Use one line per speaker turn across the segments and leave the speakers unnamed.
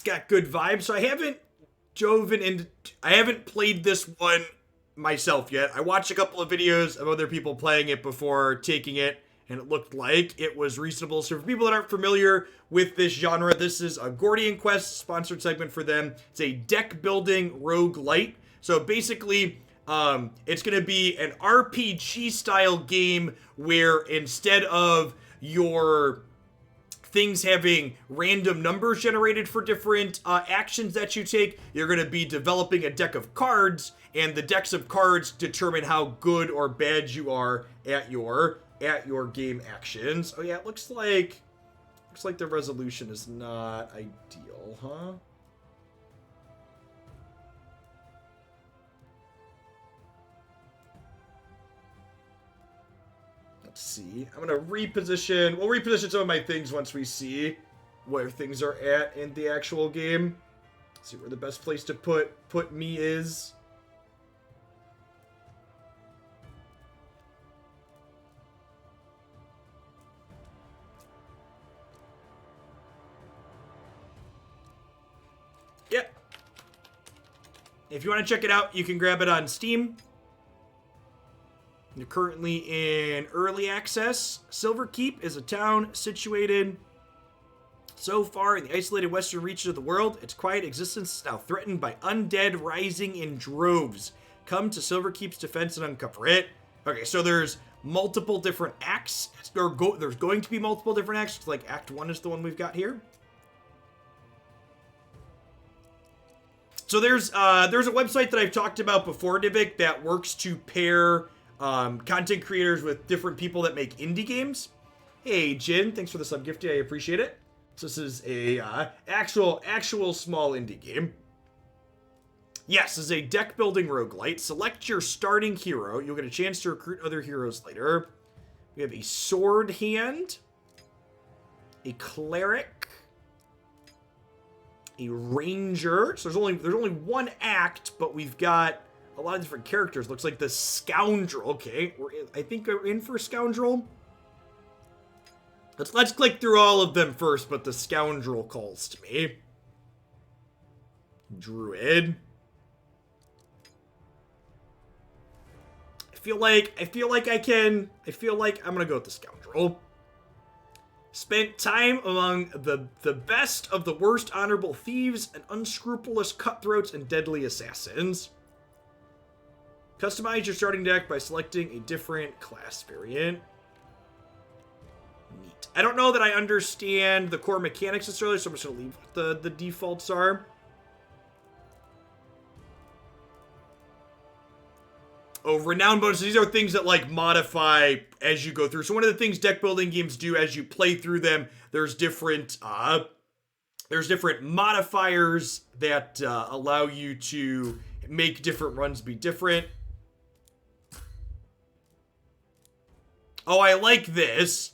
got good vibes. So I haven't played this one myself yet. I watched a couple of videos of other people playing it before taking it, and it looked like it was reasonable. So for people that aren't familiar with this genre, this is a Gordian Quest sponsored segment for them. It's a deck building roguelite. So basically, it's going to be an RPG style game where instead of your things having random numbers generated for different actions that you take, you're going to be developing a deck of cards, and the decks of cards determine how good or bad you are at your game actions. Oh yeah, it looks like the resolution is not ideal, huh? Let's see. I'm gonna reposition. We'll reposition some of my things once we see where things are at in the actual game. See where the best place to put me is. Yep. If you want to check it out, you can grab it on Steam. You're currently in early access. Silver Keep is a town situated so far in the isolated western reaches of the world. Its quiet existence is now threatened by undead rising in droves. Come to Silver Keep's defense and uncover it. Okay, so there's multiple different acts. There's going to be multiple different acts. Like Act 1 is the one we've got here. So there's a website that I've talked about before, Divik, that works to pair content creators with different people that make indie games. Hey, Jin, thanks for the sub gift. I appreciate it. So this is a actual small indie game. Yes, this is a deck building roguelite. Select your starting hero. You'll get a chance to recruit other heroes later. We have a sword hand, a cleric, a ranger. So there's only one act, but we've got a lot of different characters. Looks like the scoundrel. Okay, I think we're in for scoundrel. Let's click through all of them first, but the scoundrel calls to me. Druid. I feel like I'm gonna go with the scoundrel. Spent time among the best of the worst honorable thieves and unscrupulous cutthroats and deadly assassins. Customize your starting deck by selecting a different class variant. Neat. I don't know that I understand the core mechanics necessarily, so I'm just going to leave what the defaults are. Oh, renown bonuses. These are things that like modify as you go through. So one of the things deck building games do as you play through them, there's different modifiers that allow you to make different runs be different. Oh, I like this.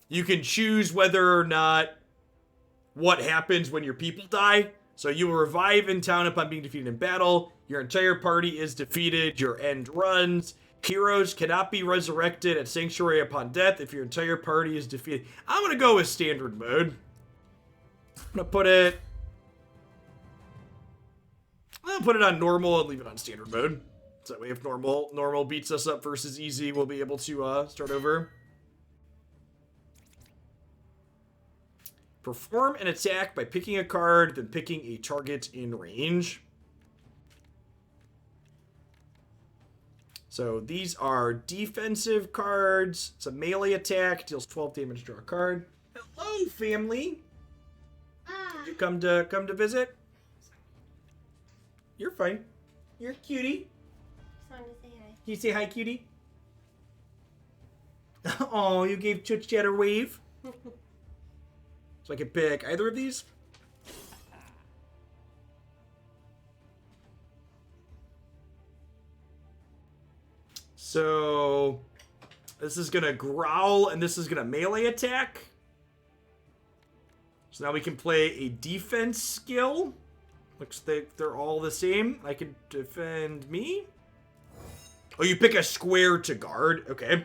You can choose whether or not what happens when your people die. So you will revive in town upon being defeated in battle. Your entire party is defeated. Your end runs. Heroes cannot be resurrected at Sanctuary upon death if your entire party is defeated. I'm going to go with standard mode. I'm going to put it on normal and leave it on standard mode. So that way if normal beats us up versus easy, we'll be able to start over. Perform an attack by picking a card, then picking a target in range. So these are defensive cards. It's a melee attack, deals 12 damage, draw a card. Hello, family. Did you come to visit? You're fine. You're a cutie.
Just wanted to say hi.
Can you say hi, cutie? Oh, you gave Chutch Chat a wave? So I can pick either of these? So this is going to growl and this is going to melee attack. So now we can play a defense skill. Looks like they're all the same. I can defend me. Oh, you pick a square to guard. Okay.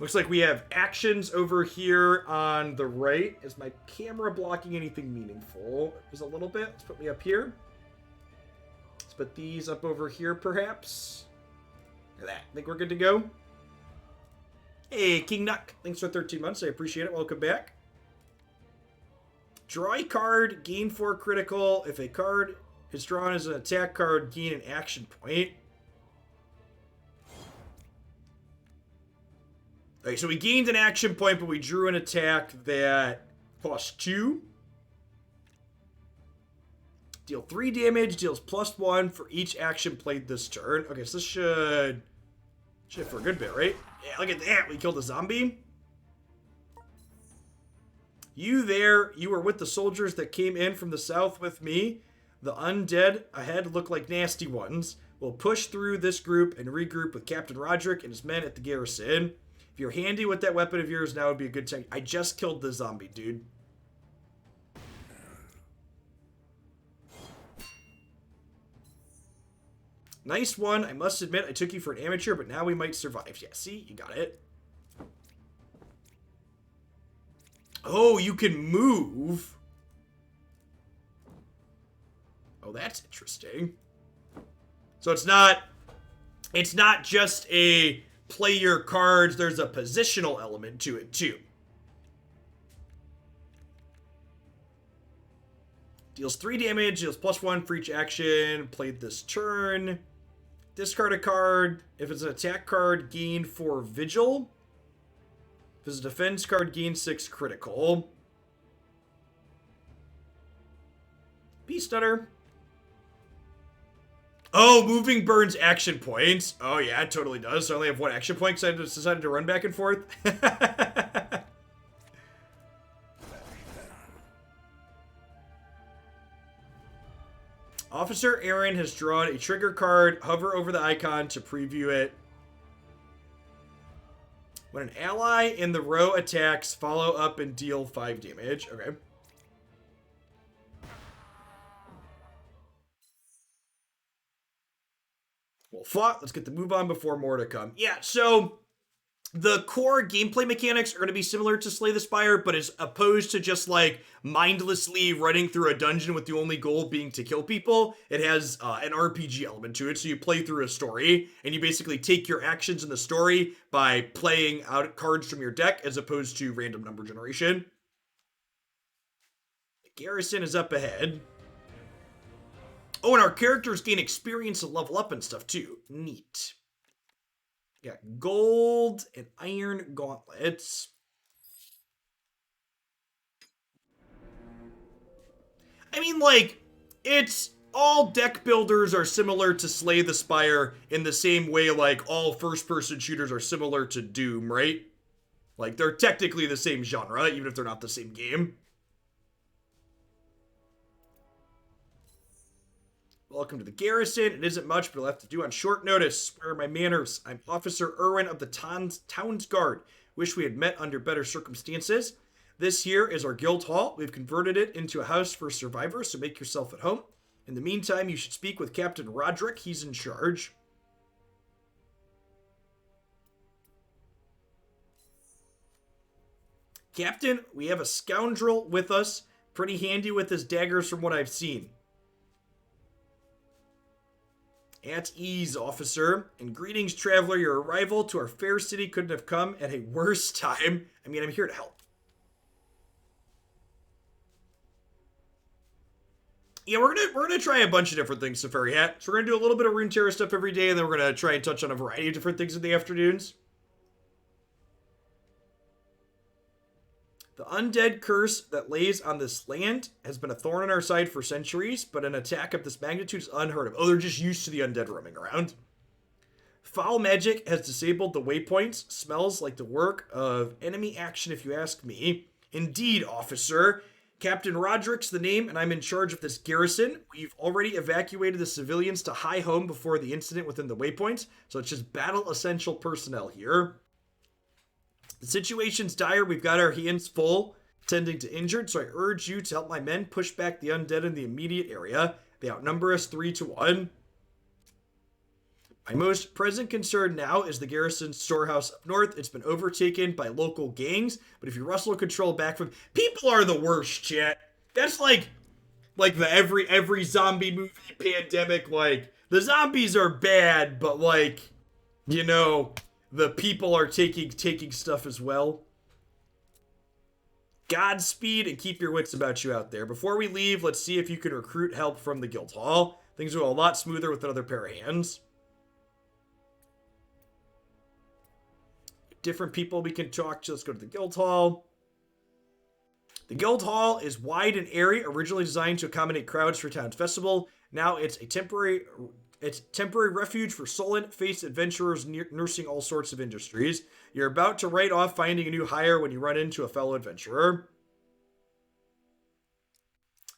Looks like we have actions over here on the right. Is my camera blocking anything meaningful? Just a little bit. Let's put me up here. Let's put these up over here, perhaps. Look at that. Think we're good to go? Hey, King Nuck. Thanks for 13 months. I appreciate it. Welcome back. Draw a card. Gain 4 critical. If a card is drawn as an attack card, gain an action point. Okay, so we gained an action point, but we drew an attack that cost 2. Deal 3 damage, deals +1 for each action played this turn. Okay, so this should for a good bit, right? Yeah, look at that. We killed a zombie. You there, you were with the soldiers that came in from the south with me. The undead ahead look like nasty ones. We'll push through this group and regroup with Captain Roderick and his men at the garrison. If you're handy with that weapon of yours, now would be a good time. I just killed the zombie, dude. Nice one. I must admit, I took you for an amateur, but now we might survive. Yeah, see? You got it. Oh, you can move. Oh, that's interesting. So it's not just a play your cards, there's a positional element to it too. Deals 3 damage, deals +1 for each action played this turn. Discard a card. If it's an attack card, gain 4 vigil. If it's a defense card, gain 6 critical. Beast Stunner. Oh, moving burns action points. Oh, yeah, it totally does. So I only have 1 action point because I decided to run back and forth. Officer Aaron has drawn a trigger card. Hover over the icon to preview it. When an ally in the row attacks, follow up and deal 5 damage. Okay. Well fought. Let's get the move on before more to come. Yeah, so the core gameplay mechanics are going to be similar to Slay the Spire, but as opposed to just like mindlessly running through a dungeon with the only goal being to kill people, it has an RPG element to it. So you play through a story and you basically take your actions in the story by playing out cards from your deck as opposed to random number generation. The Garrison is up ahead. Oh, and our characters gain experience and level up and stuff too. Neat. Got gold and iron gauntlets. I mean, like, it's all deck builders are similar to Slay the Spire in the same way, like, all first-person shooters are similar to Doom, right? Like, they're technically the same genre, even if they're not the same game. Welcome to the Garrison. It isn't much, but I'll have to do on short notice. Where are my manners? I'm Officer Irwin of the Town's Guard. Wish we had met under better circumstances. This here is our guild hall. We've converted it into a house for survivors, so make yourself at home. In the meantime, you should speak with Captain Roderick. He's in charge. Captain, we have a scoundrel with us. Pretty handy with his daggers from what I've seen. At ease, officer. And greetings, traveler. Your arrival to our fair city couldn't have come at a worse time. I mean, I'm here to help. Yeah, we're gonna try a bunch of different things, Safari Hat. So we're gonna do a little bit of Runeterra stuff every day, and then we're gonna try and touch on a variety of different things in the afternoons. The undead curse that lays on this land has been a thorn in our side for centuries, but an attack of this magnitude is unheard of. Oh, they're just used to the undead roaming around. Foul magic has disabled the waypoints. Smells like the work of enemy action, if you ask me. Indeed, officer. Captain Roderick's the name, and I'm in charge of this garrison. We've already evacuated the civilians to High Home before the incident within the waypoints, so it's just battle essential personnel here. The situation's dire. We've got our hands full tending to injured, so I urge you to help my men push back the undead in the immediate area. They outnumber us 3-1. My most present concern now is the Garrison storehouse up north. It's been overtaken by local gangs, but if you wrestle control back from... People are the worst, chat. That's like the every zombie movie pandemic, like, the zombies are bad, but like, you know, the people are taking stuff as well. Godspeed and keep your wits about you out there. Before we leave, let's see if you can recruit help from the guild hall. Things will go a lot smoother with another pair of hands. Different people we can talk to. Let's go to the guild hall. The guild hall is wide and airy, originally designed to accommodate crowds for town's festival. Now it's a temporary refuge for sullen-faced adventurers nursing all sorts of industries. You're about to write off finding a new hire when you run into a fellow adventurer.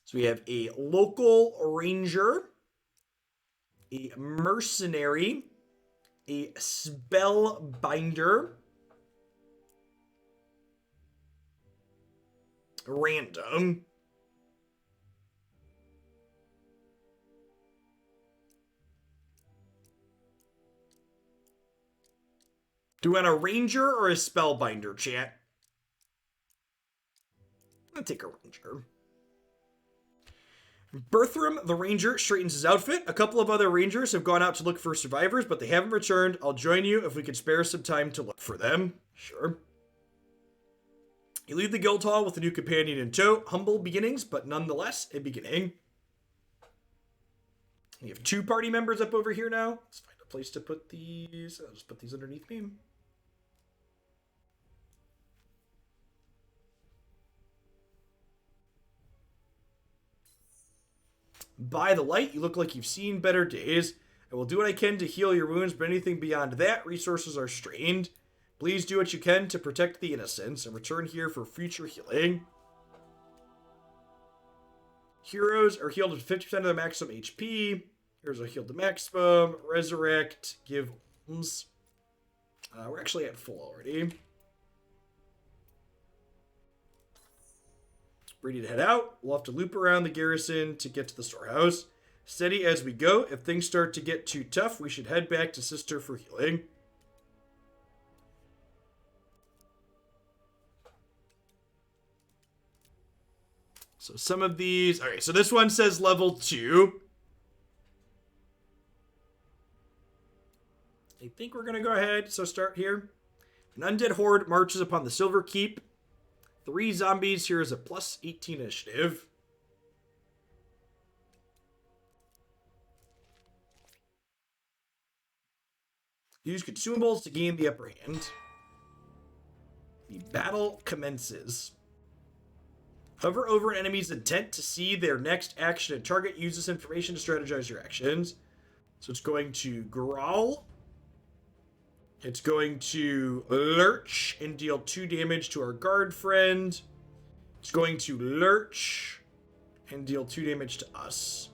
So we have a local ranger, a mercenary, a spellbinder, random, do you want a ranger or a spellbinder, chat? I'll take a ranger. Bertram, the ranger, straightens his outfit. A couple of other rangers have gone out to look for survivors, but they haven't returned. I'll join you if we can spare some time to look for them. Sure. You leave the guild hall with a new companion in tow. Humble beginnings, but nonetheless a beginning. We have 2 party members up over here now. Let's find a place to put these. I'll just put these underneath me. By the light, you look like you've seen better days. I will do what I can to heal your wounds, but anything beyond that, resources are strained. Please do what you can to protect the innocents and return here for future healing. Heroes are healed to 50% of their maximum HP. Heroes are healed to maximum. Resurrect. Give wounds. We're actually at full already. Ready to head out. We'll have to loop around the garrison to get to the storehouse. Steady as we go. If things start to get too tough, we should head back to Sister for healing. So some of these... Okay, so this one says level 2. I think we're going to go ahead. So start here. An undead horde marches upon the Silver Keep. 3 zombies. Here is a plus 18 initiative. Use consumables to gain the upper hand. The battle commences. Hover over an enemy's intent to see their next action and target. Use this information to strategize your actions. So it's going to growl. It's going to lurch and deal 2 damage to our guard friend. It's going to lurch and deal 2 damage to us.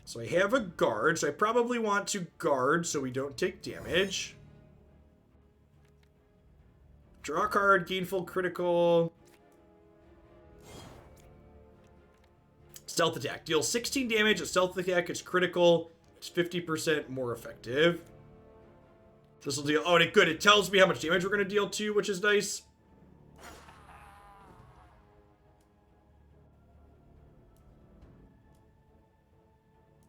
So I have a guard, so I probably want to guard so we don't take damage. Draw a card, gain full critical. Stealth attack. Deals 16 damage. A stealth attack is critical. It's 50% more effective. This will deal... Oh, good. It tells me how much damage we're going to deal too, which is nice.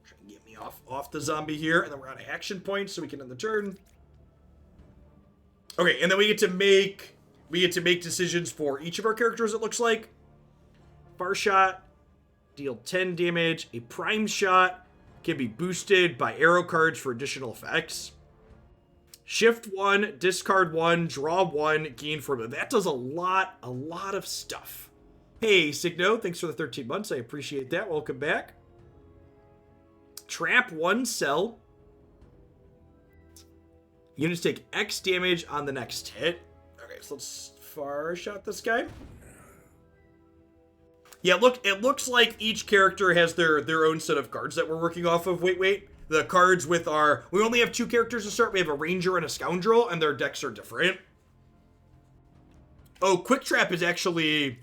Trying to get me off the zombie here. And then we're out of action points, so we can end the turn. Okay, and then we get to make decisions for each of our characters, it looks like. Far shot. Deal 10 damage. A prime shot can be boosted by arrow cards for additional effects. Shift 1, discard 1, draw 1, gain from... That does a lot of stuff. Hey, Signo, thanks for the 13 months. I appreciate that. Welcome back. Trap 1 cell. Units take X damage on the next hit. Okay, so let's far shot this guy. Yeah, look, it looks like each character has their own set of cards that we're working off of. Wait. The cards with our... We only have 2 characters to start. We have a ranger and a scoundrel, and their decks are different. Oh, Quick Trap is actually...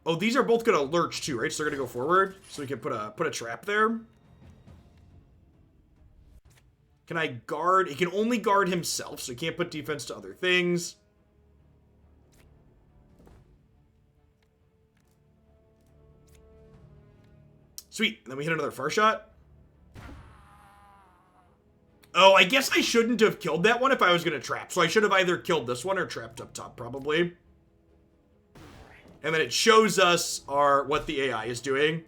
Oh, these are both gonna lurch too, right? So they're gonna go forward. So we can put a trap there. Can I guard? He can only guard himself, so he can't put defense to other things. Sweet. And then we hit another far shot. Oh, I guess I shouldn't have killed that one if I was going to trap. So I should have either killed this one or trapped up top, probably. And then it shows us what the AI is doing.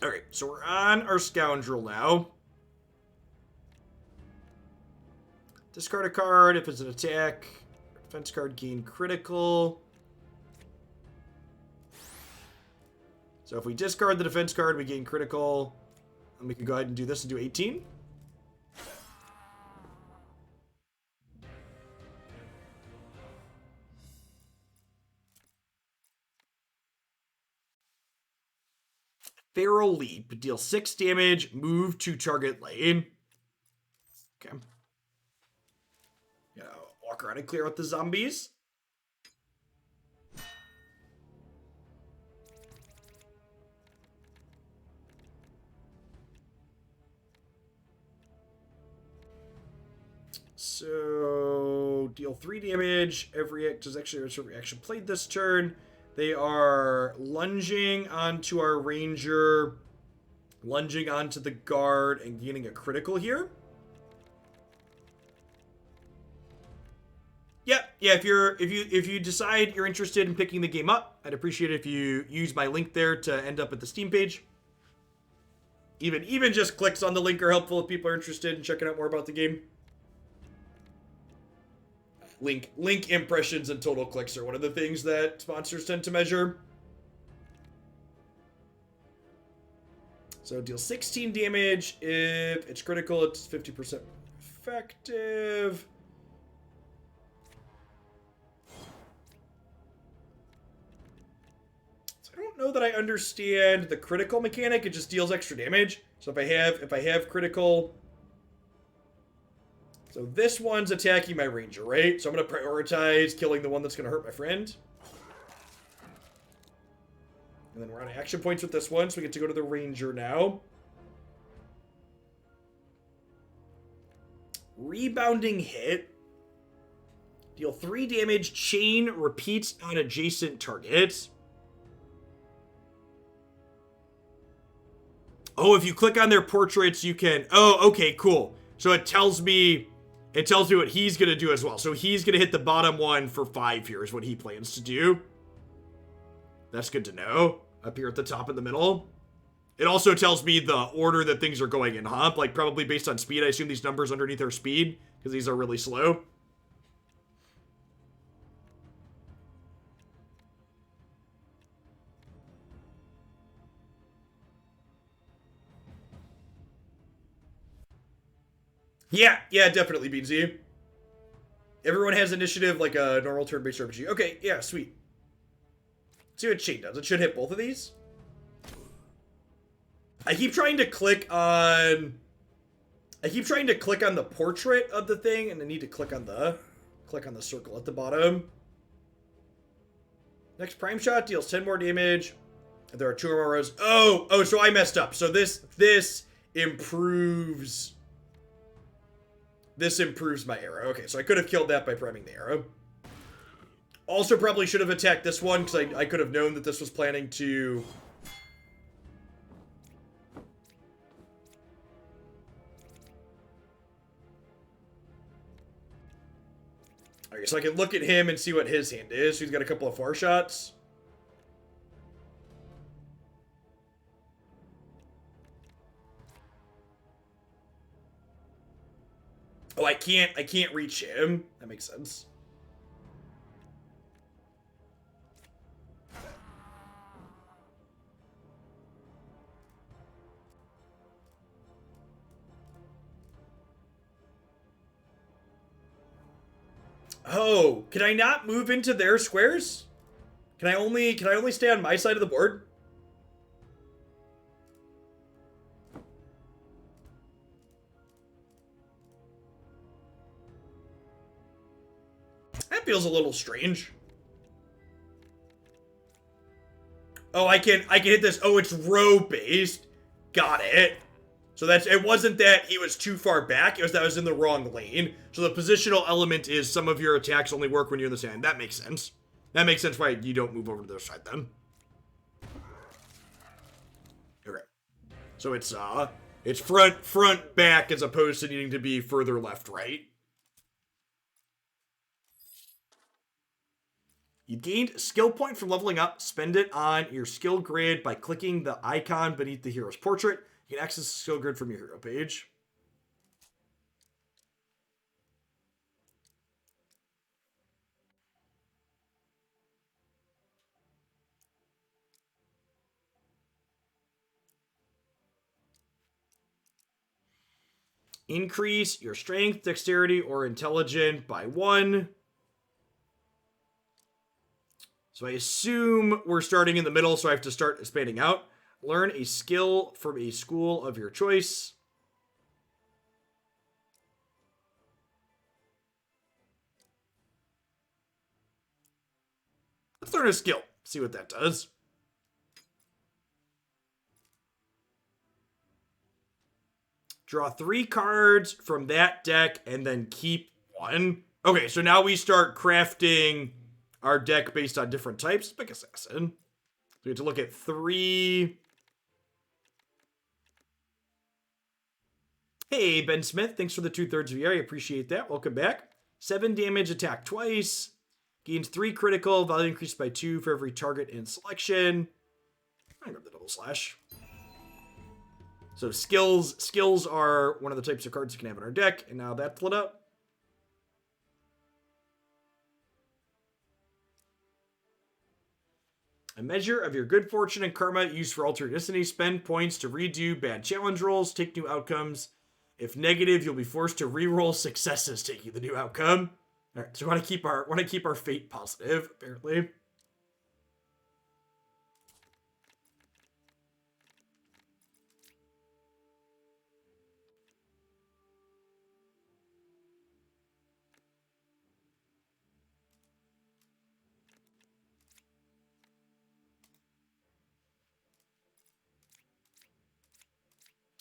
Alright, so we're on our scoundrel now. Discard a card if it's an attack. Defense card gain critical. So if we discard the defense card, we gain critical. And we can go ahead and do this and do 18. Feral Leap. Deal 6 damage. Move to target lane. Okay. Walk around and clear out the zombies. So, deal 3 damage. Every action played this turn. They are lunging onto our ranger, lunging onto the guard, and gaining a critical here. Yeah. If you decide you're interested in picking the game up, I'd appreciate it if you use my link there to end up at the Steam page. Even just clicks on the link are helpful if people are interested in checking out more about the game. Link impressions and total clicks are one of the things that sponsors tend to measure. So deal 16 damage. If it's critical, it's 50% effective. So I don't know that I understand the critical mechanic. It just deals extra damage. So if I have critical. So this one's attacking my ranger, right? So I'm going to prioritize killing the one that's going to hurt my friend. And then we're on action points with this one, so we get to go to the ranger now. Rebounding hit. Deal 3 damage. Chain repeats on adjacent targets. Oh, if you click on their portraits, you can... Oh, okay, cool. So it tells me what he's going to do as well. So he's going to hit the bottom one for 5 here is what he plans to do. That's good to know. Up here at the top in the middle. It also tells me the order that things are going in, huh? Like, probably based on speed. I assume these numbers underneath are speed, because these are really slow. Yeah, definitely, Beansy. Everyone has initiative like a normal turn-based RPG. Okay, yeah, sweet. Let's see what Chain does. It should hit both of these. I keep trying to click on the portrait of the thing, and I need to click on the circle at the bottom. Next prime shot deals 10 more damage. There are 2 more rows. Oh, so I messed up. So this improves my arrow. Okay, so I could have killed that by priming the arrow. Also probably should have attacked this one, because I could have known that this was planning to... Okay, so I can look at him and see what his hand is. So he's got a couple of far shots. Oh, I can't reach him. That makes sense. Oh, can I not move into their squares? Can I only stay on my side of the board? feels a little strange. Oh, I can hit this. Oh, it's row based. Got it. So it wasn't that he was too far back, it was that I was in the wrong lane. So the positional element is some of your attacks only work when you're in the sand. That makes sense. That makes sense why you don't move over to the other side then. Okay. So it's front, back, as opposed to needing to be further left, right. You gained a skill point from leveling up. Spend it on your skill grid by clicking the icon beneath the hero's portrait. You can access the skill grid from your hero page. Increase your strength, dexterity, or intelligence by 1. So I assume we're starting in the middle, so I have to start expanding out. Learn a skill from a school of your choice. Let's learn a skill. See what that does. Draw 3 cards from that deck and then keep 1. Okay, so now we start crafting our deck based on different types. Pick Assassin. So we have to look at 3. Hey, Ben Smith. Thanks for the 2/3 of the year. I appreciate that. Welcome back. 7 damage, attack twice. Gains 3 critical. Value increased by 2 for every target in selection. I grab the double slash. So skills are one of the types of cards you can have in our deck, and now that's lit up. A measure of your good fortune and karma used for alternate. Spend points to redo bad challenge rolls, take new outcomes. If negative, you'll be forced to re-roll successes, taking the new outcome. All right, so we want to keep our fate positive, apparently.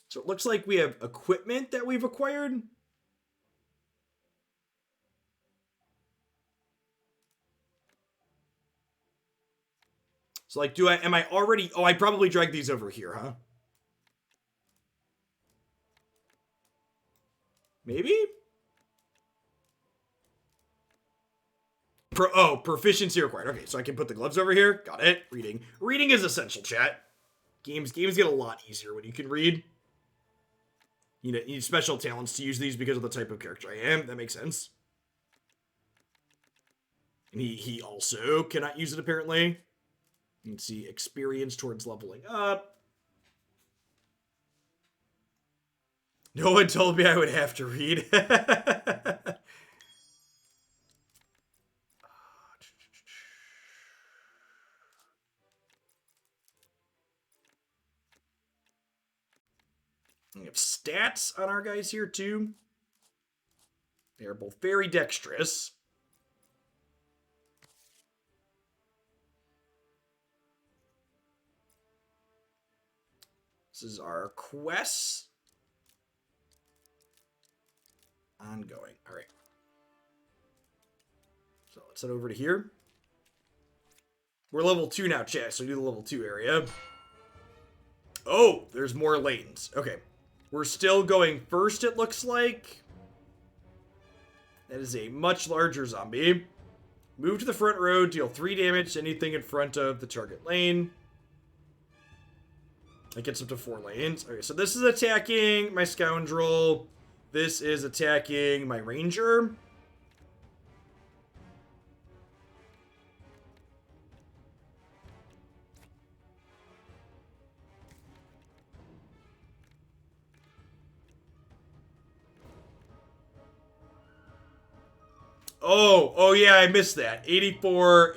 So it looks like we have equipment that we've acquired. So like, am I already, oh, I probably dragged these over here, huh? Maybe? Proficiency required. Okay, so I can put the gloves over here. Got it. Reading. Reading is essential, chat. Games get a lot easier when you can read. You need special talents to use these because of the type of character I am. That makes sense. And he also cannot use it, apparently. You can see experience towards leveling up. No one told me I would have to read. We have stats on our guys here, too. They are both very dexterous. This is our quest. Ongoing. All right. So let's head over to here. We're level 2 now, chat, so we do the level 2 area. Oh, there's more lanes. Okay. We're still going first, it looks like. That is a much larger zombie. Move to the front row, deal 3 damage to anything in front of the target lane. That gets up to 4 lanes. Okay, so this is attacking my scoundrel. This is attacking my ranger. Oh yeah, I missed that. 84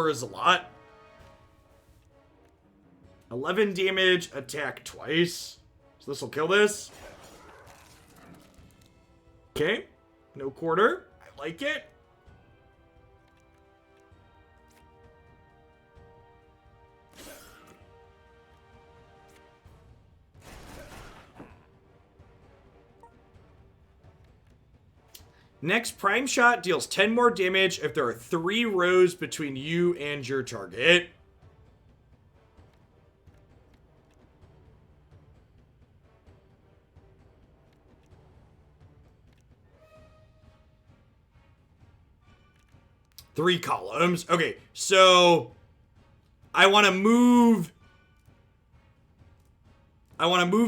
is a lot. 11 damage, attack twice. So this will kill this. Okay. No quarter. I like it. Next prime shot deals 10 more damage if there are 3 rows between you and your target. Three columns. Okay, so I want to move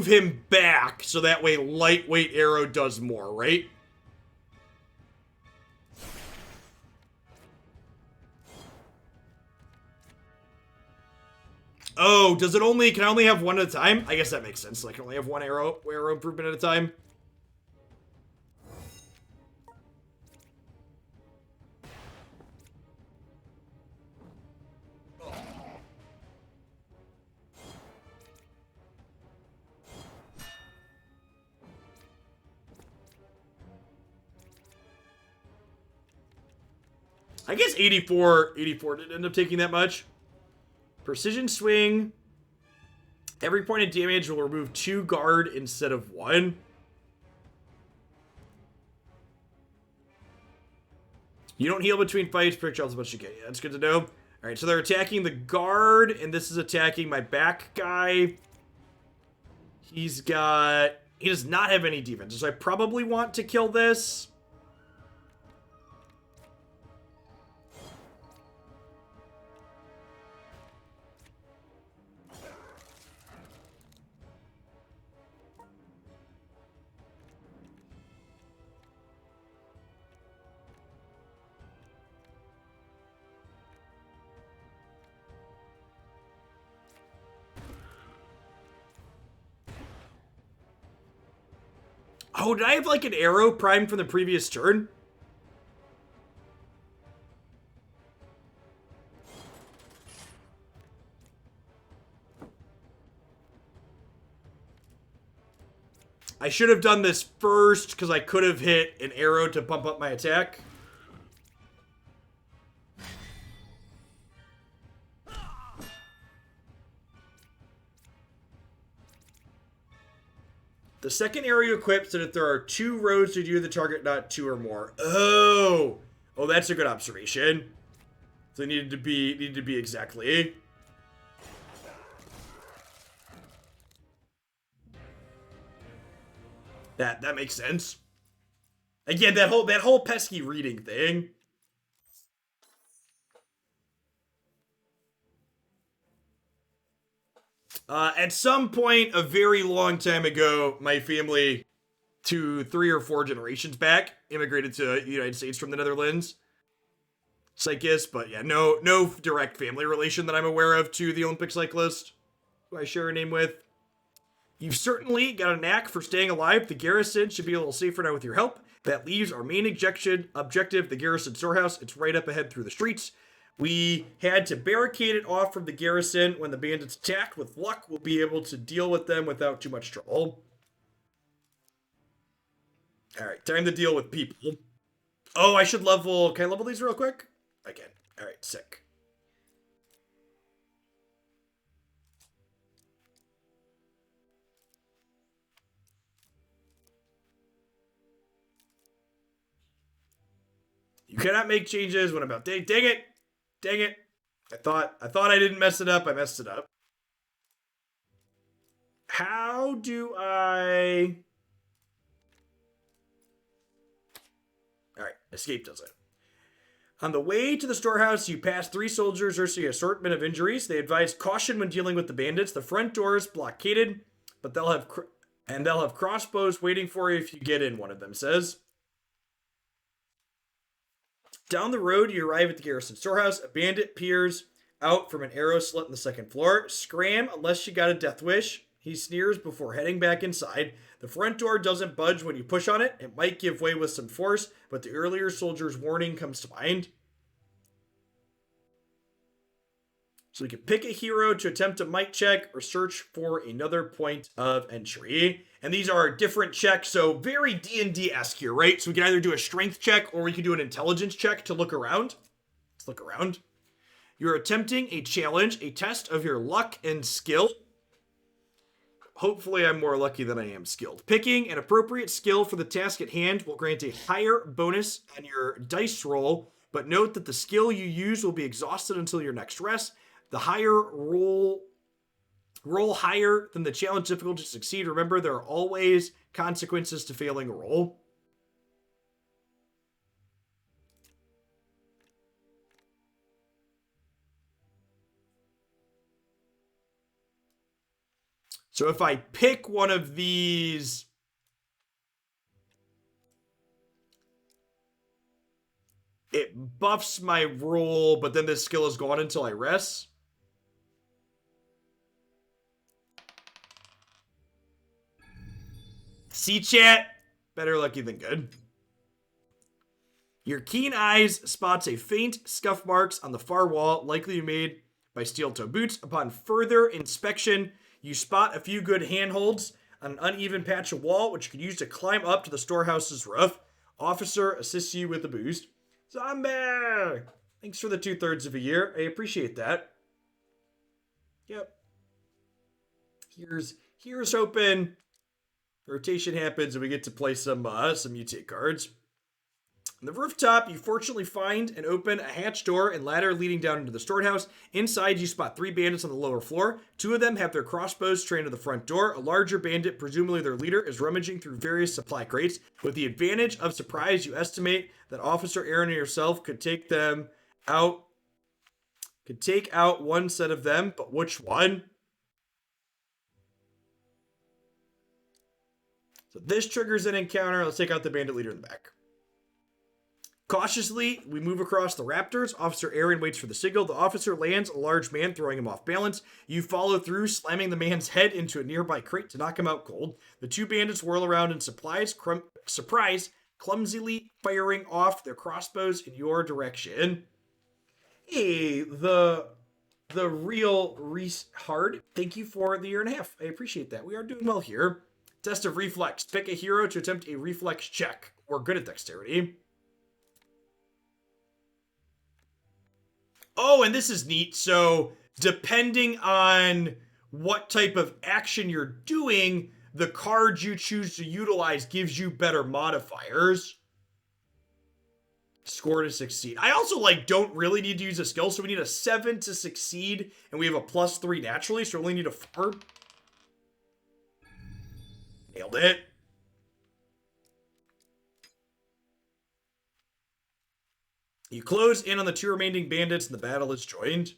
him back so that way lightweight arrow does more, right? Oh, can I only have one at a time? I guess that makes sense. I can only have one arrow improvement at a time. I guess 84 didn't end up taking that much. Precision swing. Every point of damage will remove 2 guard instead of 1. You don't heal between fights. Projectiles as much as you can. Yeah, that's good to know. Alright, so they're attacking the guard, and this is attacking my back guy. He does not have any defense, so I probably want to kill this. Oh, did I have like an arrow primed from the previous turn? I should have done this first because I could have hit an arrow to pump up my attack. The second arrow you equip so that there are 2 rows to do the target, not 2 or more. Oh, that's a good observation. So they needed to be exactly. That makes sense. Again, that whole pesky reading thing. At some point, a very long time ago, my family, 2, 3, or 4 generations back, immigrated to the United States from the Netherlands. Cyclist, but yeah, no direct family relation that I'm aware of to the Olympic cyclist who I share a name with. You've certainly got a knack for staying alive. The Garrison should be a little safer now with your help. That leaves our main objective, the Garrison storehouse. It's right up ahead through the streets. We had to barricade it off from the Garrison when the bandits attacked. With luck, we'll be able to deal with them without too much trouble. Alright, time to deal with people. Oh, I should level... Can I level these real quick? I can. Alright, sick. You cannot make changes when about... Dang it! Dang it! I thought I didn't mess it up. I messed it up. How do I... Alright, escape does it. On the way to the storehouse, you pass 3 soldiers nursing an assortment of injuries. They advise caution when dealing with the bandits. The front door is blockaded, but they'll have crossbows waiting for you if you get in, one of them says. Down the road, you arrive at the Garrison storehouse. A bandit peers out from an arrow slit in the 2nd floor. Scram unless you got a death wish. He sneers before heading back inside. The front door doesn't budge when you push on it. It might give way with some force, but the earlier soldier's warning comes to mind. So you can pick a hero to attempt a might check or search for another point of entry. And these are different checks, so very D&D-esque here, right? So we can either do a strength check or we can do an intelligence check to look around. Let's look around. You're attempting a challenge, a test of your luck and skill. hopefully I'm more lucky than I am skilled. Picking an appropriate skill for the task at hand will grant a higher bonus on your dice roll, but note that the skill you use will be exhausted until your next rest. The higher roll higher than the challenge difficulty to succeed. Remember, there are always consequences to failing a roll. So if I pick one of these, it buffs my roll, but then this skill is gone until I rest. See, chat? Better lucky than good. Your keen eyes spots a faint scuff marks on the far wall, likely made by steel-toe boots. Upon further inspection, you spot a few good handholds on an uneven patch of wall, which you could use to climb up to the storehouse's roof. Officer assists you with the boost. Zombie! Thanks for the 2/3 of a year. I appreciate that. Yep. Here's hoping rotation happens and we get to play some mutate cards. On the rooftop, you fortunately find and open a hatch door and ladder leading down into the storehouse. Inside, you spot 3 bandits on the lower floor. 2 of them have their crossbows trained to the front door. A larger bandit, presumably their leader, is rummaging through various supply crates. With the advantage of surprise, you estimate that Officer Aaron and yourself could take them out. Could take out one set of them, but which one? So this triggers an encounter. Let's take out the bandit leader in the back. Cautiously, we move across the raptors. Officer Aaron waits for the signal. The officer lands a large man, throwing him off balance. You follow through, slamming the man's head into a nearby crate to knock him out cold. The 2 bandits whirl around in surprise, clumsily firing off their crossbows in your direction. Hey, the real Reese Hard, thank you for the 1.5 years. I appreciate that. We are doing well here. Test of reflex. Pick a hero to attempt a reflex check. We're good at dexterity. Oh, and this is neat. So depending on what type of action you're doing, the card you choose to utilize gives you better modifiers. Score to succeed. I also don't really need to use a skill, so we need a 7 to succeed, and we have a +3 naturally, so we only need a 4. Nailed it. You close in on the 2 remaining bandits and the battle is joined.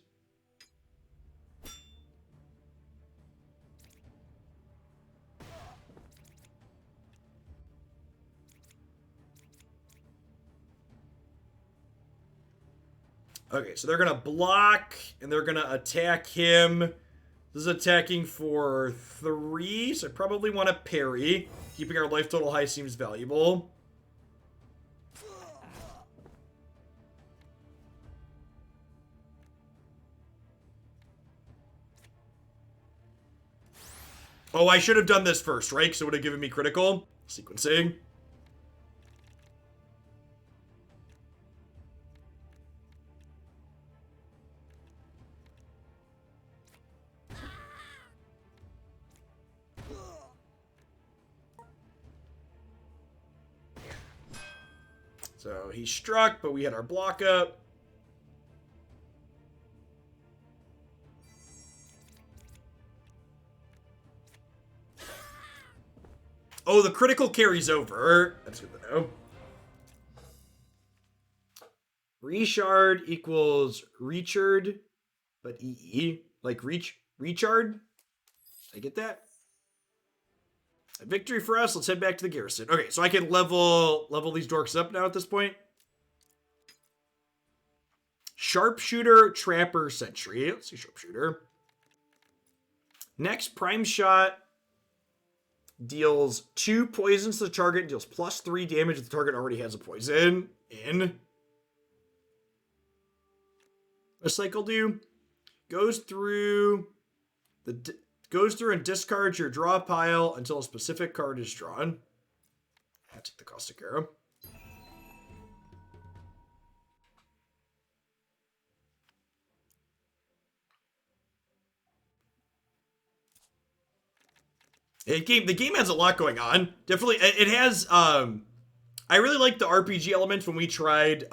Okay, so they're going to block and they're going to attack him. This is attacking for 3, so I probably want to parry. Keeping our life total high seems valuable. Oh, I should have done this first, right? Because it would have given me critical. Sequencing. So he struck, but we had our block up. Oh, the critical carries over. That's good to know. Reshard equals Rechard, but EE. Like Rechard? I get that? A victory for us. Let's head back to the Garrison. Okay, so I can level these dorks up now at this point. Sharpshooter, Trapper, Sentry. Let's see Sharpshooter. Next, Prime Shot deals 2 poisons to the target, deals +3 damage if the target already has a poison in. A cycle do goes through and discards your draw pile until a specific card is drawn. I take the caustic arrow. The game has a lot going on. Definitely, it has. I really like the RPG elements when we tried.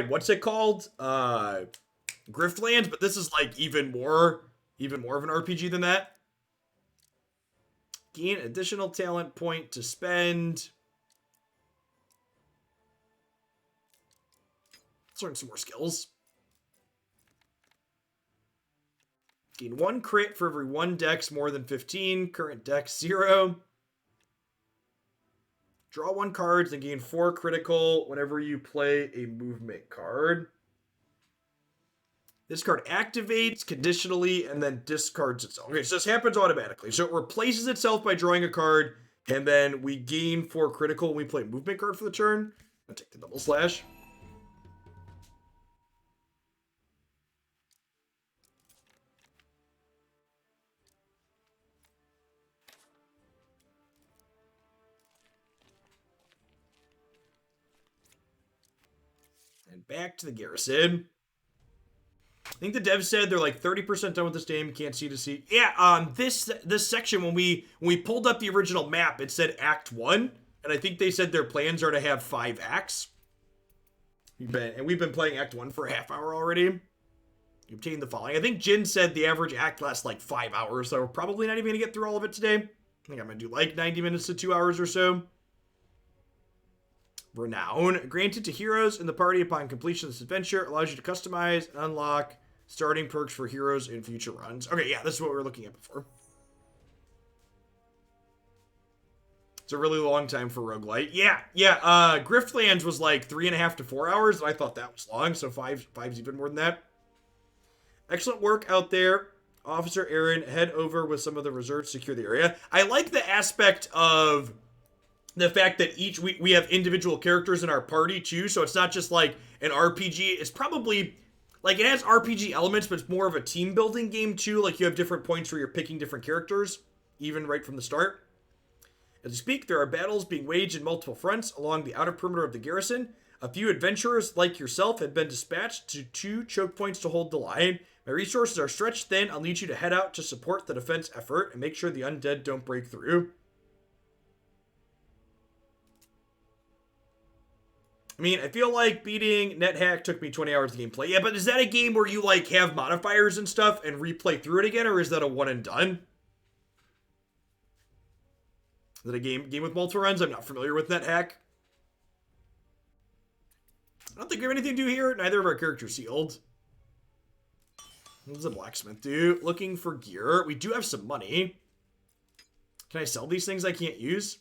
What's it called? Griftlands, but this is like even more of an RPG than that. Gain additional talent point to spend. Let's learn some more skills. Gain 1 crit for every 1 dex more than 15. Current dex 0. Draw 1 card and gain 4 critical whenever you play a movement card. This card activates conditionally and then discards itself. Okay, so this happens automatically. So it replaces itself by drawing a card, and then we gain 4 critical when we play a movement card for the turn. I'll take the double slash. And back to the Garrison. I think the devs said they're like 30% done with this game. Can't see to see. Yeah, this section when we pulled up the original map, it said Act 1, and I think they said their plans are to have 5 acts. We've been playing Act 1 for a half hour already. You obtain the following. I think Jin said the average act lasts like 5 hours, so we're probably not even gonna get through all of it today. I think I'm gonna do like 90 minutes to 2 hours or so. Renown. Granted to heroes in the party upon completion of this adventure. Allows you to customize and unlock starting perks for heroes in future runs. Okay, yeah, this is what we were looking at before. It's a really long time for roguelite. Yeah. Griftlands was like 3.5 to 4 hours, and I thought that was long, so five's even more than that. Excellent work out there. Officer Aaron, head over with some of the reserves to secure the area. I like the aspect of the fact that we have individual characters in our party too, so it's not just like an RPG. It's probably like it has RPG elements, but it's more of a team building game too. Like you have different points where you're picking different characters, even right from the start. As we speak, there are battles being waged in multiple fronts along the outer perimeter of the garrison. A few adventurers like yourself have been dispatched to 2 choke points to hold the line. My resources are stretched thin. I'll need you to head out to support the defense effort and make sure the undead don't break through. I mean, I feel like beating NetHack took me 20 hours of gameplay. Yeah, but is that a game where you, like, have modifiers and stuff and replay through it again, or is that a one and done? Is that a game with multiple runs? I'm not familiar with NetHack. I don't think we have anything to do here. Neither of our characters sealed. What does the blacksmith do? Looking for gear. We do have some money. Can I sell these things I can't use?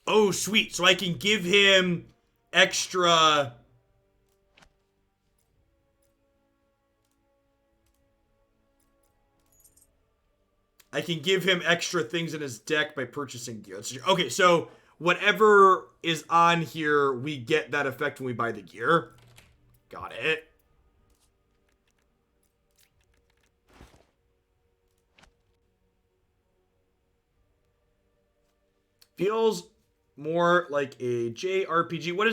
Oh, sweet. So I can give him extra... I can give him extra things in his deck by purchasing gear. Okay, so whatever is on here, we get that effect when we buy the gear. Got it. Feels more like a JRPG. What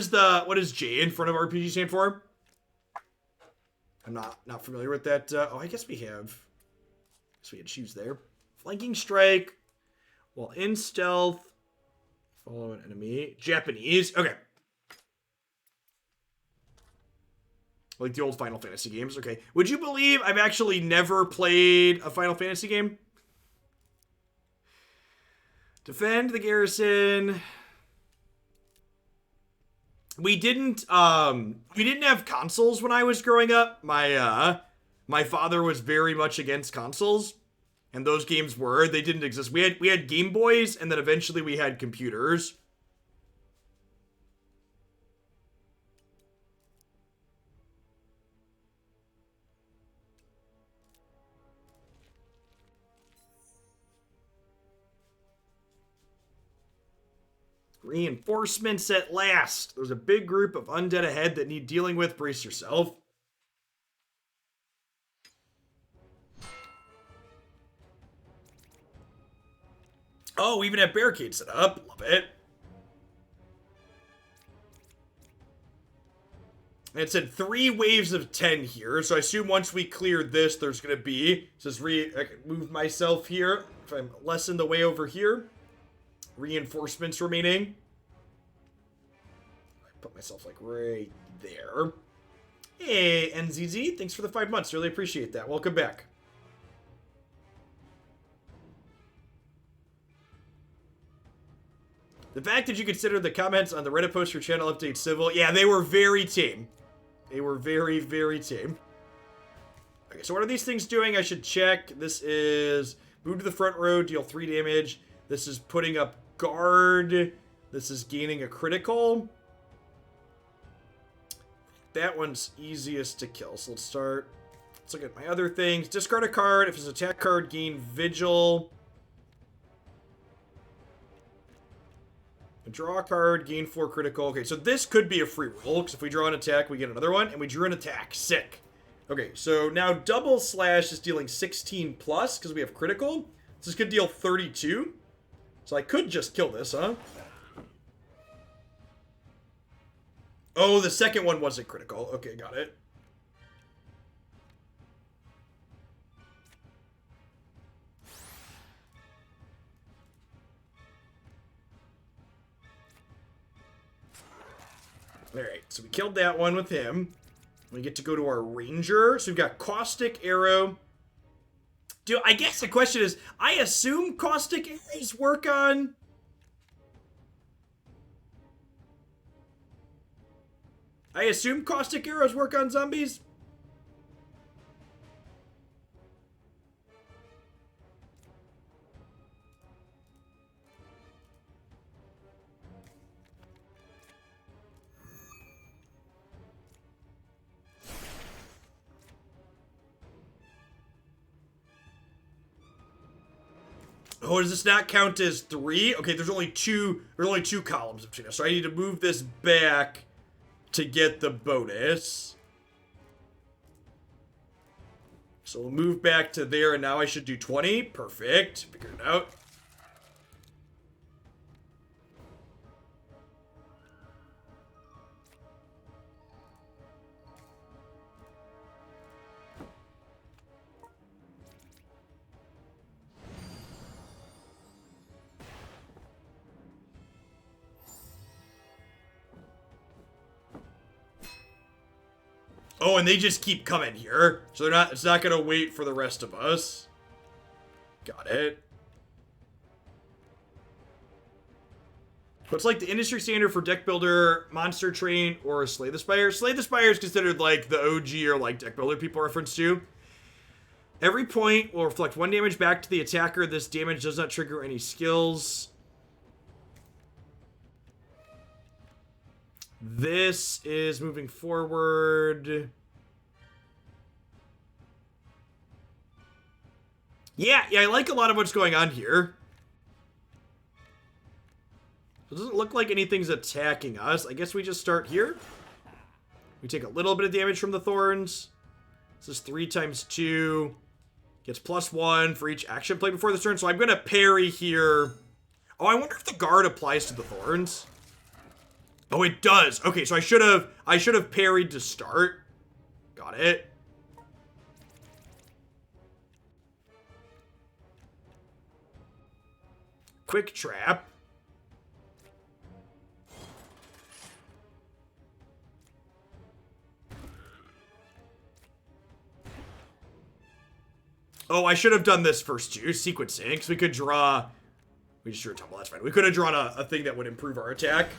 is J in front of RPG stand for? I'm not familiar with that. Oh, I guess we had shoes there. Flanking strike while in stealth. Follow an enemy. Japanese. Okay. Like the old Final Fantasy games. Okay. Would you believe I've actually never played a Final Fantasy game? Defend the garrison. We didn't have consoles when I was growing up. My father was very much against consoles. And those games they didn't exist. We had Game Boys, and then eventually we had computers. Reinforcements at last. There's a big group of undead ahead that need dealing with. Brace yourself. Oh, we even have barricades set up. Love it. And it said 3 waves of 10 here. So I assume once we clear this, there's going to be... Just I can move myself here. If I'm less in the way over here. Reinforcements remaining. I put myself like right there. Hey, NZZ. Thanks for the 5 months. Really appreciate that. Welcome back. The fact that you considered the comments on the Reddit post for channel update civil. Yeah, they were very tame. They were very, very tame. Okay, so what are these things doing? I should check. This is move to the front row, deal 3 damage. This is putting up guard. This is gaining a critical. That one's easiest to kill. So let's start. Let's look at my other things. Discard a card. If it's an attack card, gain vigil. Draw a card, gain 4 critical. Okay, so this could be a free roll, because if we draw an attack, we get another one, and we drew an attack. Sick. Okay, so now double slash is dealing 16 plus, because we have critical. So this could deal 32. So I could just kill this, huh? Oh, the second one wasn't critical. Okay, got it. Alright, so we killed that one with him. We get to go to our ranger. So we've got caustic arrow. Dude, I guess the question is, I assume caustic arrows work on... I assume caustic arrows work on zombies? Oh, does this not count as 3? Okay, there's only two columns between us. So I need to move this back to get the bonus. So we'll move back to there, and now I should do 20. Perfect. Figure it out. Oh, and they just keep coming here. So it's not gonna wait for the rest of us. Got it. What's like the industry standard for deck builder, monster train, or Slay the Spire? Slay the Spire is considered like the OG or like deck builder people reference to. Every point will reflect 1 damage back to the attacker. This damage does not trigger any skills. This is moving forward. Yeah, I like a lot of what's going on here. It doesn't look like anything's attacking us. I guess we just start here. We take a little bit of damage from the thorns. This is 3 times 2. Gets +1 for each action play before the turn. So I'm going to parry here. Oh, I wonder if the guard applies to the thorns. Oh, it does. Okay, so I should have parried to start. Got it. Quick trap. Oh, I should have done this first too, sequencing, because we could draw... We just drew a tumble, that's fine. We could have drawn a thing that would improve our attack.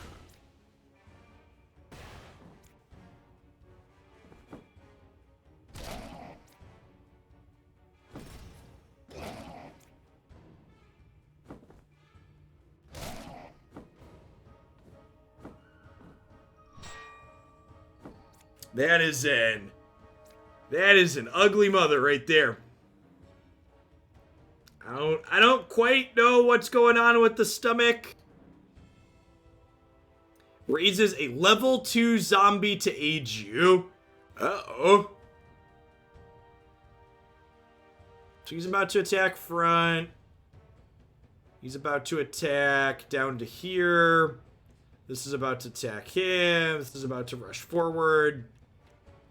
That is an ugly mother right there. I don't quite know what's going on with the stomach. Raises a level 2 zombie to aid you. Uh-oh. So he's about to attack front. He's about to attack down to here. This is about to attack him. This is about to rush forward.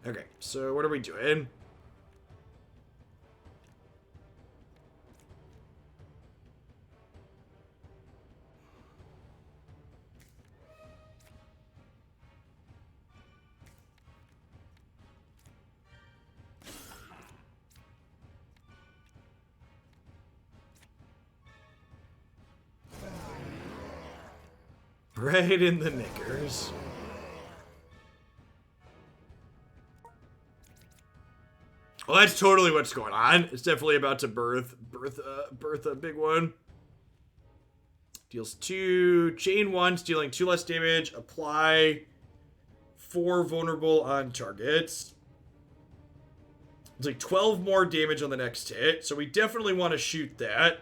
Okay, so what are we doing? Right in the knickers. Well, that's totally what's going on. It's definitely about to birth a big one. Deals 2, chain 1, dealing 2 less damage. Apply 4 vulnerable on targets. It's like 12 more damage on the next hit, so we definitely want to shoot that.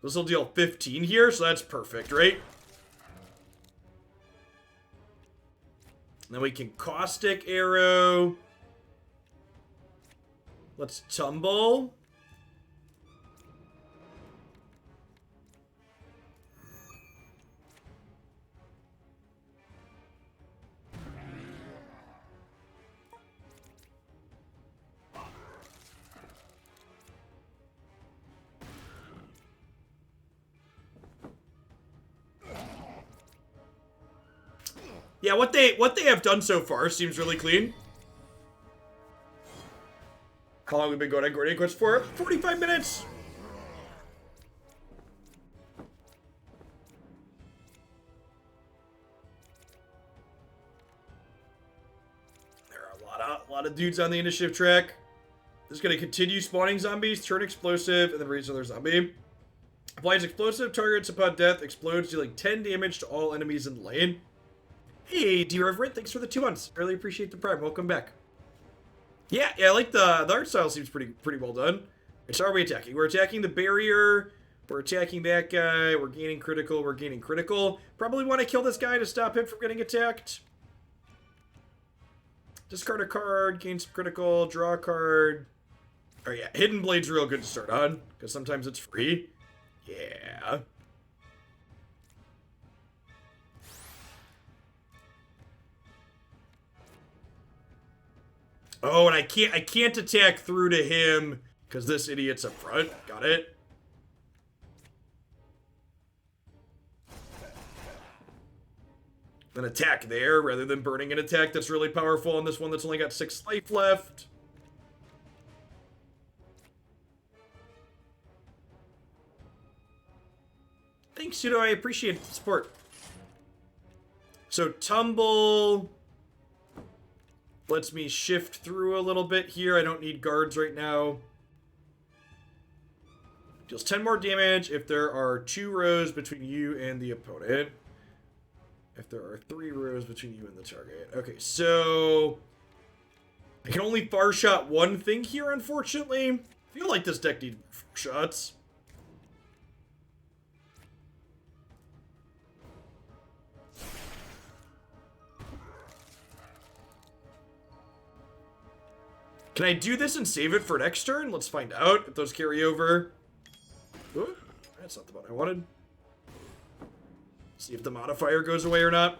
This will deal 15 here, so that's perfect, right? Then we can caustic arrow. Let's tumble. Yeah, what they have done so far seems really clean. How long have we been going on Gordian Quest for? 45 minutes! There are a lot of dudes on the initiative track. This is going to continue spawning zombies, turn explosive, and then raise another zombie. Applies explosive, targets upon death, explodes, dealing 10 damage to all enemies in the lane. Hey, D-Reverend, thanks for the 2 months. Really appreciate the prime. Welcome back. Yeah, I like the art style seems pretty well done. So how are we attacking? We're attacking the barrier. We're attacking that guy. We're gaining critical. We're gaining critical. Probably want to kill this guy to stop him from getting attacked. Discard a card. Gain some critical. Draw a card. Oh yeah, Hidden Blade's real good to start on, because sometimes it's free. Yeah. Oh, and I can't attack through to him because this idiot's up front. Got it. Then attack there rather than burning an attack that's really powerful on this one that's only got 6 life left. Thanks, Pseudo. I appreciate the support. So tumble lets me shift through a little bit here. I don't need guards right now. Deals 10 more damage if there are 2 rows between you and the opponent. If there are 3 rows between you and the target. Okay, so I can only far shot 1 thing here, unfortunately. I feel like this deck needs more far shots. Can I do this and save it for next turn? Let's find out if those carry over. Ooh, that's not the one I wanted. See if the modifier goes away or not.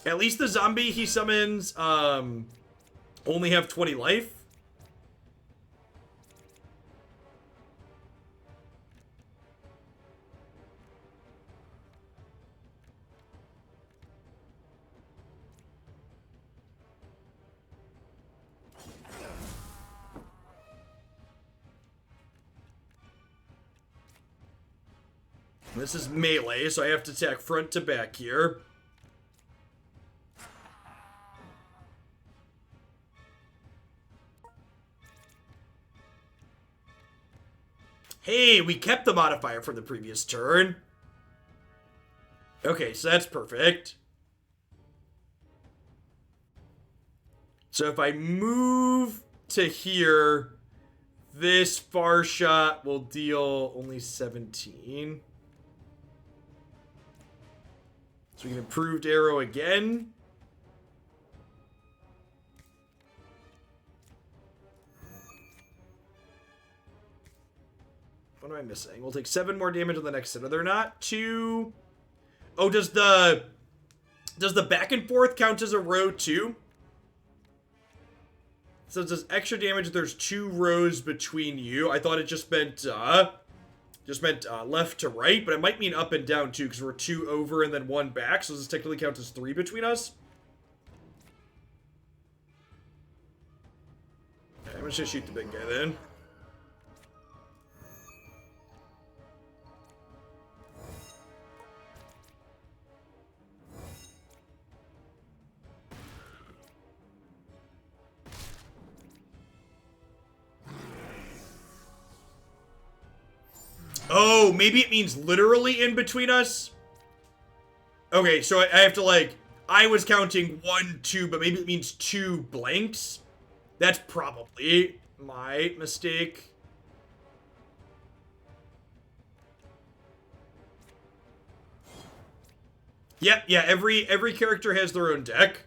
At least the zombie he summons only have 20 life. This is melee, so I have to attack front to back here. Hey, we kept the modifier from the previous turn. Okay, so that's perfect. So if I move to here, This far shot will deal only 17. So we can improved arrow again. What am I missing? We'll take 7 more damage on the next hit. Are there not 2? Oh, does the back and forth count as a row too? So it says extra damage if there's 2 rows between you. I thought it just meant left to right, but it might mean up and down too, because we're 2 over and then 1 back, so does this technically count as 3 between us? Okay, I'm just gonna shoot the big guy then. Oh, maybe it means literally in between us? Okay, so I have to, like, I was counting 1, 2, but maybe it means 2 blanks? That's probably my mistake. Yep, yeah, every character has their own deck.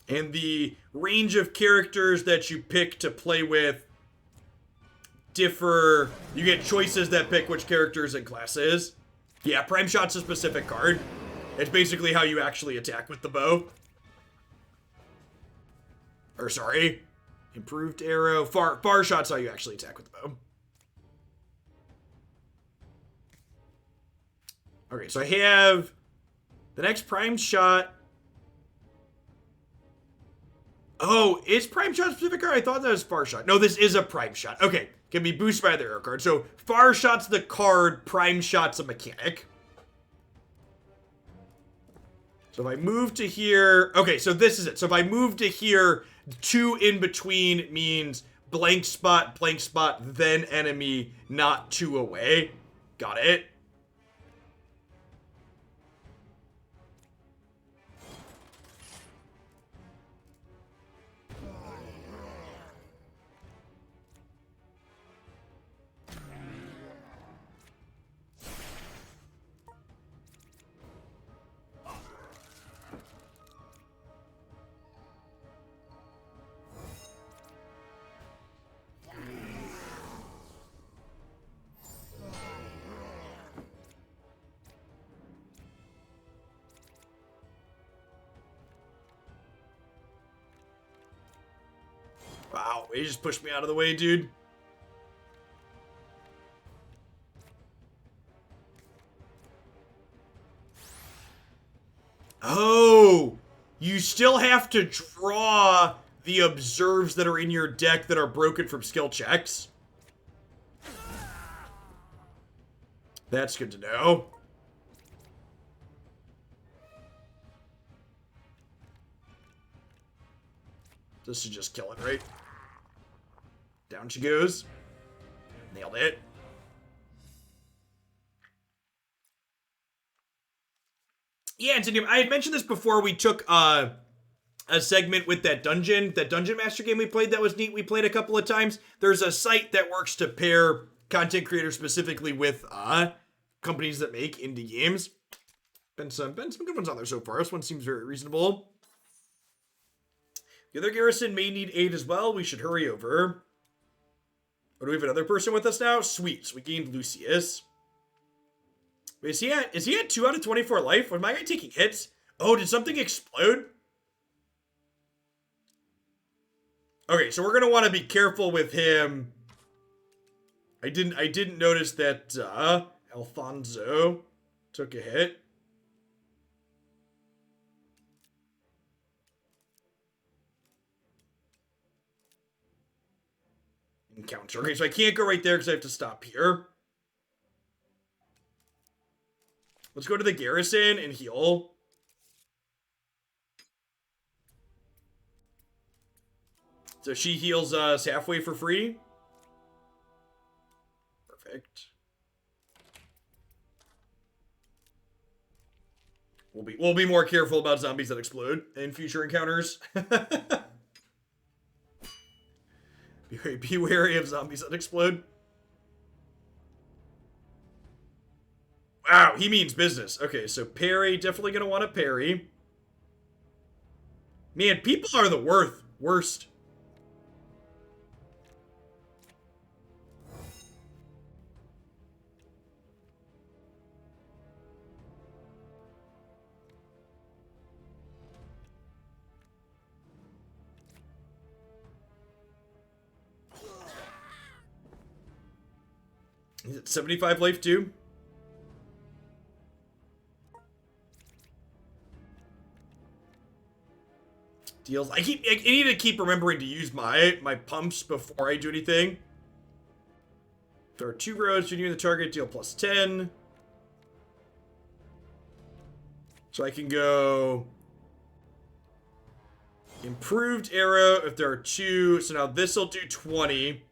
And the range of characters that you pick to play with differ. You get choices that pick which characters and classes. Yeah, Prime Shot's a specific card. It's basically how you actually attack with the bow. Or sorry, improved arrow. Far Shot's how you actually attack with the bow. Okay, so I have the next Prime Shot. Oh, is Prime Shot a specific card? I thought that was Far Shot. No, this is a Prime Shot. Okay, can be boosted by the arrow card. So Far Shot's the card, Prime Shot's a mechanic. So if I move to here, okay, so this is it. So if I move to here, 2 in between means blank spot, then enemy, not 2 away. Got it. Wow, he just pushed me out of the way, dude. Oh, you still have to draw the observes that are in your deck that are broken from skill checks. That's good to know. This should just kill it, right? Down she goes. Nailed it. Yeah, Antonium, I had mentioned this before. We took a segment with that Dungeon Master game we played that was neat. We played a couple of times. There's a site that works to pair content creators specifically with companies that make indie games. Been some good ones on there so far. This one seems very reasonable. The other Garrison may need aid as well. We should hurry over. Oh, do we have another person with us now? Sweet. So we gained Lucius. Wait, is he at 2 out of 24 life? Was my guy taking hits? Oh, did something explode? Okay, so we're gonna want to be careful with him. I didn't notice that Alfonso took a hit. Encounter. Okay, so I can't go right there because I have to stop here. Let's go to the Garrison and heal. So she heals us halfway for free. Perfect. We'll we'll be more careful about zombies that explode in future encounters. Be wary of zombies that explode. Wow, he means business. Okay, so parry, definitely gonna want to parry. Man, people are the worst. Is it 75 life too? Deals. I need to keep remembering to use my pumps before I do anything. There are 2 rows to near the target, deal plus 10. So I can go improved arrow if there are 2. So now this will do 20.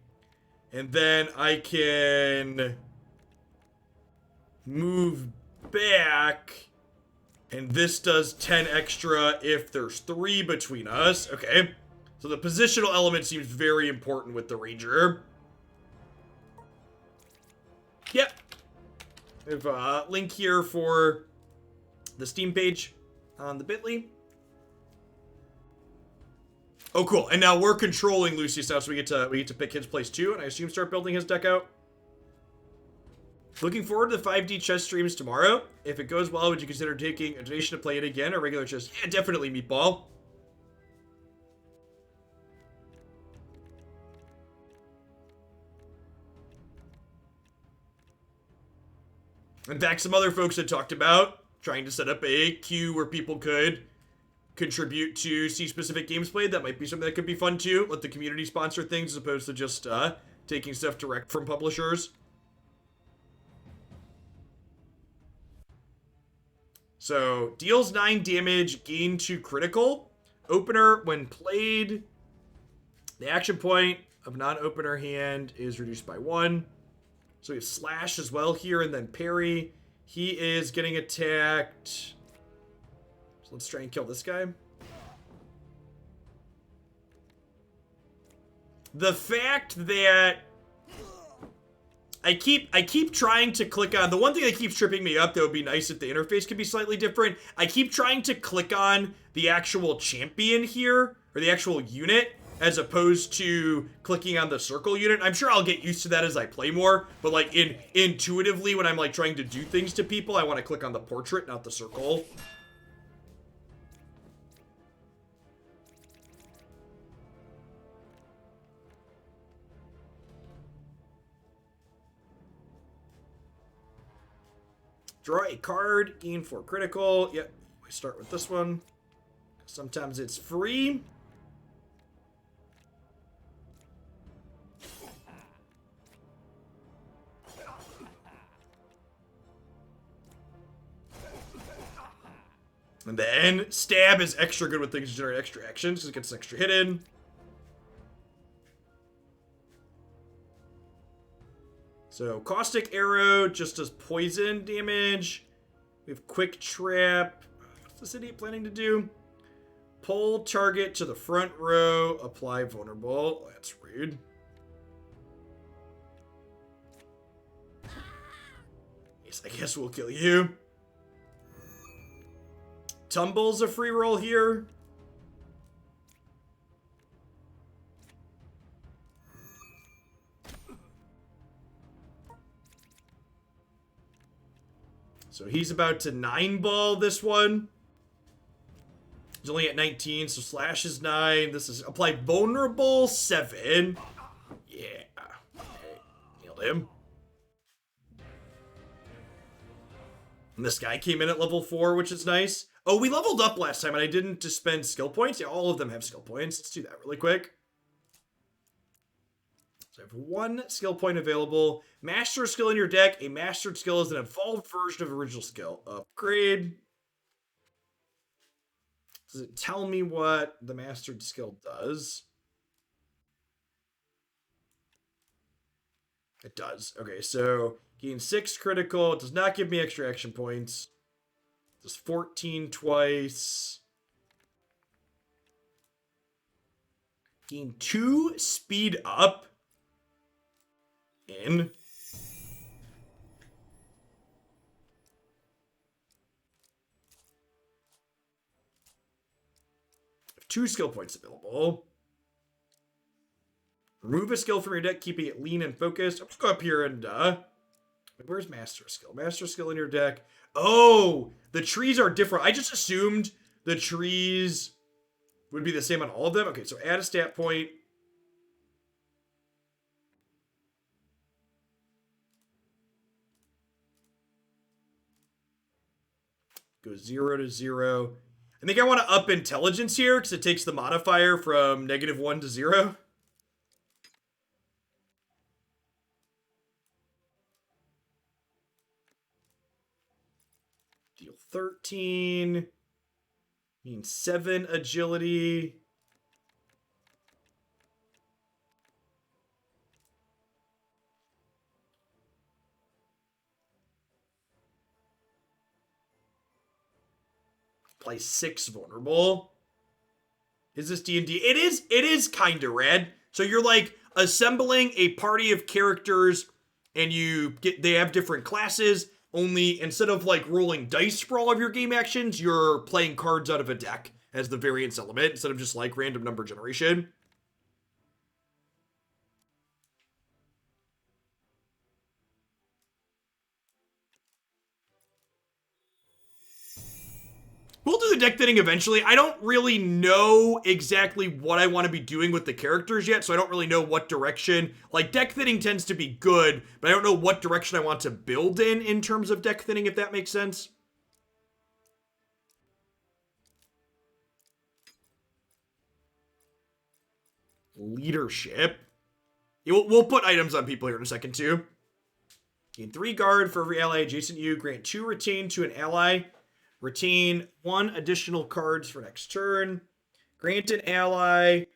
And then I can move back. And this does 10 extra if there's 3 between us. Okay. So the positional element seems very important with the Ranger. Yep. We have a link here for the Steam page on the bit.ly. Oh, cool. And now we're controlling Lucius now, so we get to pick his place too, and I assume start building his deck out. Looking forward to the 5D chess streams tomorrow. If it goes well, would you consider taking a donation to play it again or regular chess? Yeah, definitely, Meatball. In fact, some other folks had talked about trying to set up a queue where people could contribute to see specific games played. That might be something that could be fun too. Let the community sponsor things as opposed to just taking stuff direct from publishers. So, deals 9 damage, gain 2 critical. Opener, when played, the action point of non-opener hand is reduced by 1. So we have slash as well here, and then parry. He is getting attacked. So let's try and kill this guy. The fact that I keep trying to click on, the one thing that keeps tripping me up that would be nice if the interface could be slightly different. I keep trying to click on the actual champion here, or the actual unit, as opposed to clicking on the circle unit. I'm sure I'll get used to that as I play more, but like intuitively when I'm like trying to do things to people, I want to click on the portrait, not the circle. Draw a card, gain 4 critical. Yep, we start with this one. Sometimes it's free. And then stab is extra good with things that generate extra actions because it gets an extra hit in. So caustic arrow just does poison damage. We have quick trap. What's this idiot planning to do? Pull target to the front row. Apply vulnerable. That's rude. Yes, I guess we'll kill you. Tumble's a free roll here. So he's about to 9-ball this one. He's only at 19, so slash is 9. This is apply vulnerable 7. Yeah. Okay. Nailed him. And this guy came in at level 4, which is nice. Oh, we leveled up last time and I didn't dispense skill points. Yeah, all of them have skill points. Let's do that really quick. So I have 1 skill point available. Master skill in your deck. A mastered skill is an evolved version of original skill. Upgrade. Does it tell me what the mastered skill does? It does. Okay, so gain 6 critical. It does not give me extra action points. Just 14 twice. Gain 2 speed up. In. 2 skill points available. Remove a skill from your deck, keeping it lean and focused. I'll just go up here and, where's Master Skill? Master Skill in your deck. Oh, the trees are different. I just assumed the trees would be the same on all of them. Okay, so add a stat point. Go 0 to 0. I think I want to up intelligence here because it takes the modifier from -1 to 0. Deal 13. Means 7 agility. Play 6 vulnerable. Is this D&D? It is kind of rad. So you're like assembling a party of characters and they have different classes, only instead of like rolling dice for all of your game actions, you're playing cards out of a deck as the variance element instead of just like random number generation. We'll do the deck thinning eventually. I don't really know exactly what I want to be doing with the characters yet, so I don't really know what direction. Like, deck thinning tends to be good, but I don't know what direction I want to build in terms of deck thinning, if that makes sense. Leadership. Yeah, we'll put items on people here in a second, too. Gain 3 guard for every ally adjacent to you. Grant 2 retain to an ally. Retain 1 additional cards for next turn. Grant an ally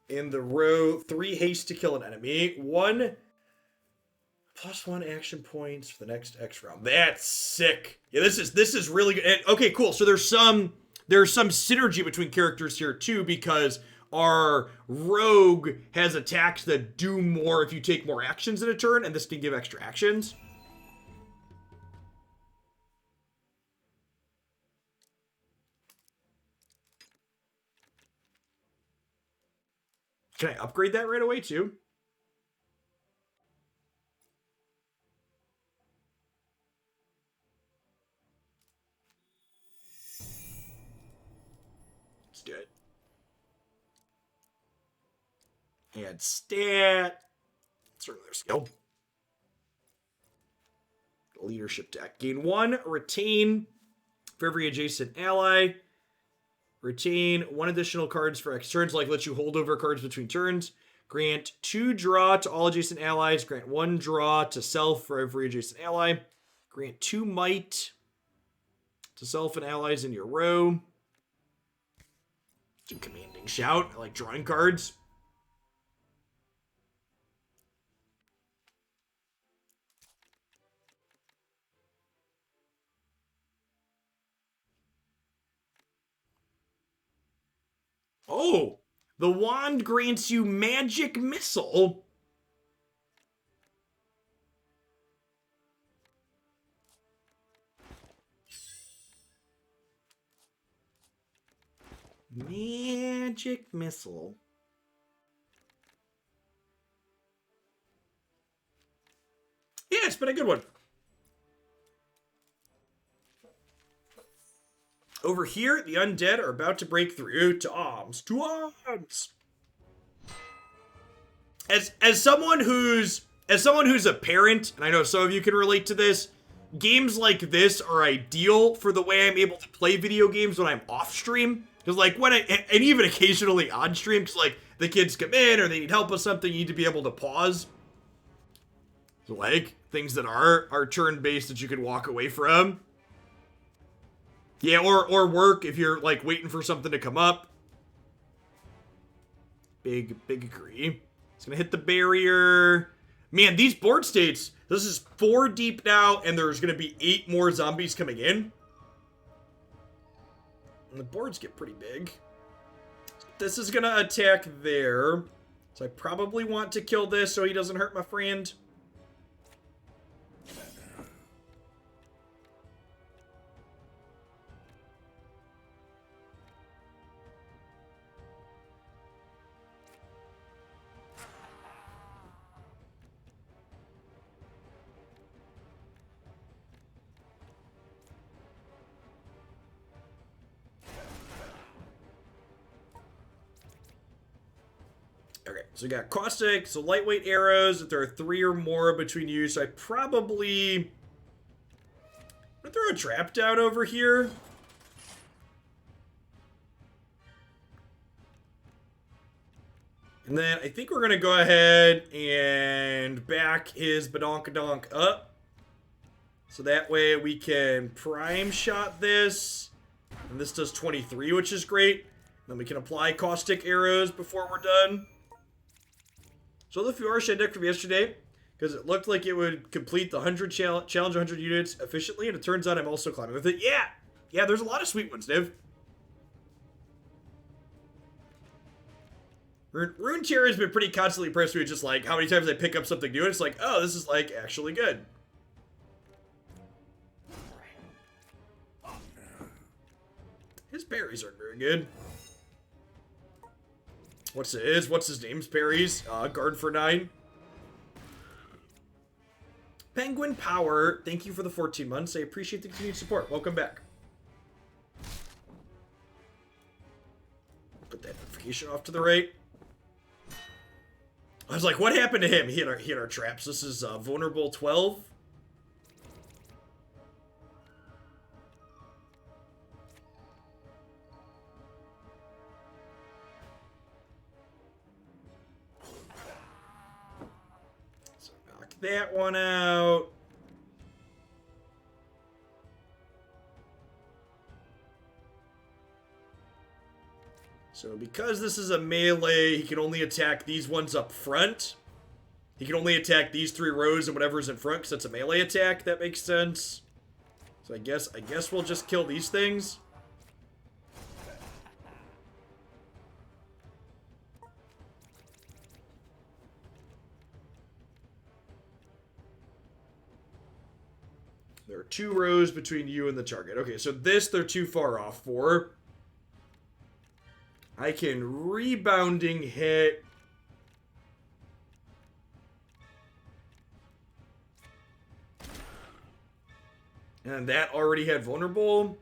in the row 3 haste to kill an enemy. 1 +1 action points for the next X round. That's sick. Yeah, this is really good. And, okay, cool. So there's some synergy between characters here too, because our rogue has attacks that do more if you take more actions in a turn, and this can give extra actions. Can I upgrade that right away, too? Let's do it. Add stat. Certainly their skill. Leadership deck. Gain 1, retain for every adjacent ally. Retain 1 additional cards for X turns, like lets you hold over cards between turns. Grant 2 draw to all adjacent allies. Grant 1 draw to self for every adjacent ally. Grant 2 might to self and allies in your row. Some commanding shout. I like drawing cards. Oh, the wand grants you magic missile. Magic missile. Yeah, it's been a good one. Over here, the undead are about to break through to arms. To arms! As someone who's a parent, and I know some of you can relate to this, games like this are ideal for the way I'm able to play video games when I'm off stream. Because like and even occasionally on stream, because like the kids come in or they need help with something, you need to be able to pause. So, like things that are turn-based that you can walk away from. Yeah, or work if you're like waiting for something to come up. Big agree. It's gonna hit the barrier. Man, these board states, this is 4 deep now, and there's gonna be 8 more zombies coming in. And the boards get pretty big. This is gonna attack there. So I probably want to kill this so he doesn't hurt my friend. Okay, so we got caustic, so lightweight arrows. If there are 3 or more between you, so I probably... I'm gonna throw a trap down over here. And then I think we're gonna go ahead and back his badonkadonk up. So that way we can prime shot this. And this does 23, which is great. Then we can apply caustic arrows before we're done. So the few hours I decked from yesterday, because it looked like it would complete the 100 challenge 100 units efficiently, and it turns out I'm also climbing with it. Yeah, there's a lot of sweet ones, Div. Rune Chair has been pretty constantly impressed with just like how many times I pick up something new, and it's like, oh, this is like actually good. His berries aren't very good. What's his name's berries? Guard for 9. Penguin Power, thank you for the 14 months. I appreciate the continued support. Welcome back. Put that notification off to the right. I was like, what happened to him? He hit our traps. This is vulnerable 12. That one out. So because this is a melee, he can only attack these ones up front. He can only attack these 3 rows and whatever's in front because it's a melee attack. That makes sense. So I guess we'll just kill these things. There are 2 rows between you and the target. Okay, so this they're too far off for. I can rebounding hit. And that already had vulnerable.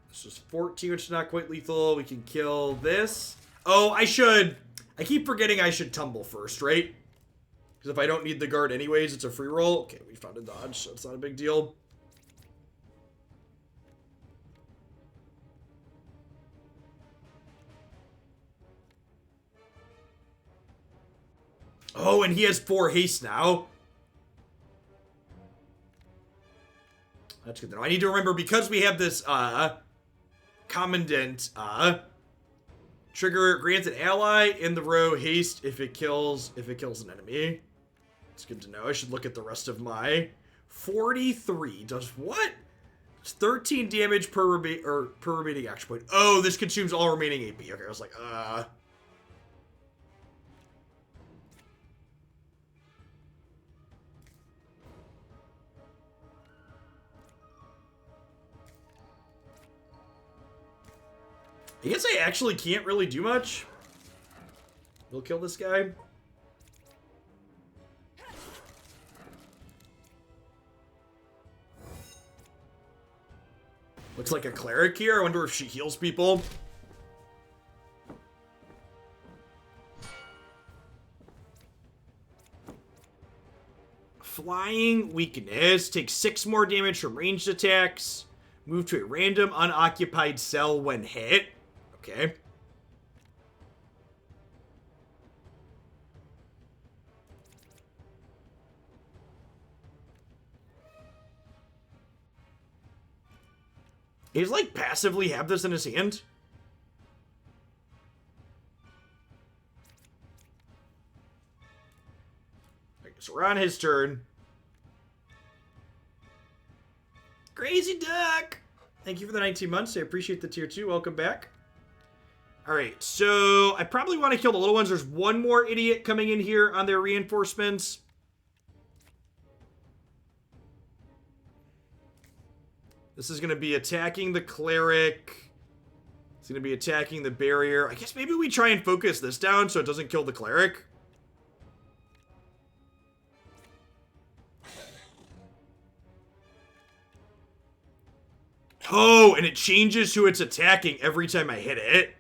This is 14, which is not quite lethal. We can kill this. Oh, I keep forgetting I should tumble first, right? Because if I don't need the guard anyways, it's a free roll. Okay, we found a dodge, so it's not a big deal. Oh, and he has 4 haste now. That's good to know. I need to remember, because we have this, Commandant, trigger grants an ally in the row haste if it kills an enemy. It's good to know. I should look at the rest of my 43. Does what? It's 13 damage per remaining action point. Oh, this consumes all remaining AP. Okay, I was like, I guess I actually can't really do much. We'll kill this guy. Looks like a cleric here. I wonder if she heals people. Flying weakness. Takes 6 more damage from ranged attacks. Move to a random unoccupied cell when hit. Okay. He's like passively have this in his hand. Okay, so we're on his turn. Crazy duck! Thank you for the 19 months. I appreciate the tier 2. Welcome back. All right, so I probably want to kill the little ones. There's one more idiot coming in here on their reinforcements. This is going to be attacking the cleric. It's going to be attacking the barrier. I guess maybe we try and focus this down so it doesn't kill the cleric. Oh, and it changes who it's attacking every time I hit it.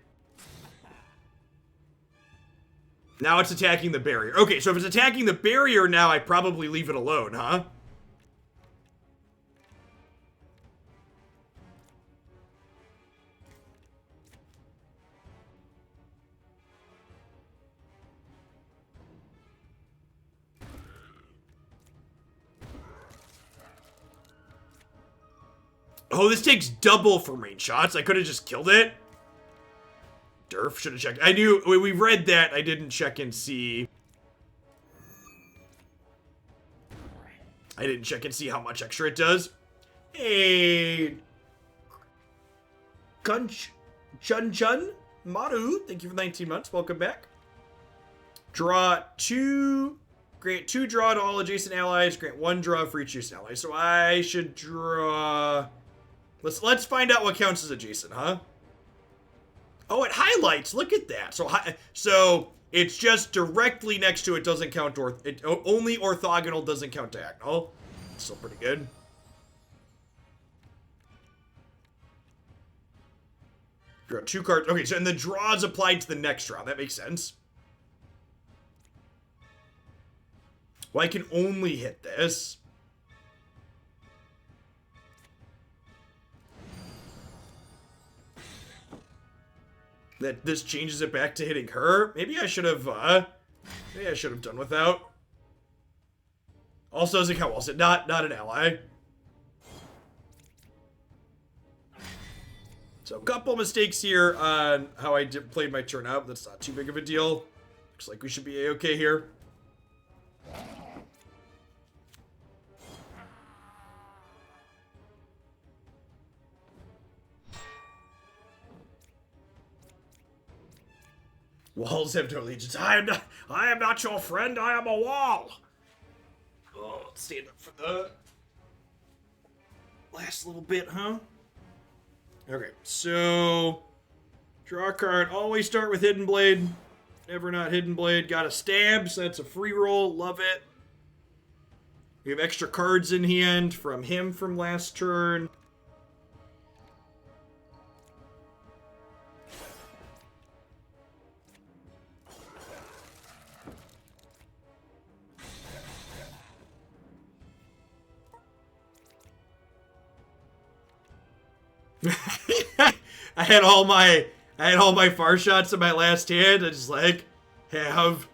Now it's attacking the barrier. Okay, so if it's attacking the barrier now, I probably leave it alone, huh? Oh, this takes double for range shots. I could have just killed it. Durf should have checked. I knew, we read that. I didn't check and see. I didn't check and see how much extra it does. Hey. Chun Maru, thank you for 19 months. Welcome back. Draw 2. Grant 2 draw to all adjacent allies. Grant 1 draw for each adjacent ally. So I should draw... Let's find out what counts as adjacent, huh? Oh, it highlights. Look at that. So it's just directly next to it. Doesn't count only orthogonal, doesn't count diagonal. Still pretty good. Draw 2 cards. Okay, so and the draw is applied to the next round. That makes sense. Well, I can only hit this. That this changes it back to hitting her. Maybe I should have done without. Also doesn't count well. Not an ally. So a couple mistakes here on how I played my turn out. That's not too big of a deal. Looks like we should be A-okay here. Walls have no allegiance. I am not your friend. I am a wall. Oh, let's stand up for the last little bit, huh? Okay, so draw a card. Always start with Hidden Blade. Never not Hidden Blade. Got a stab, so that's a free roll. Love it. We have extra cards in hand from him from last turn. I had all my far shots in my last hand. I just like have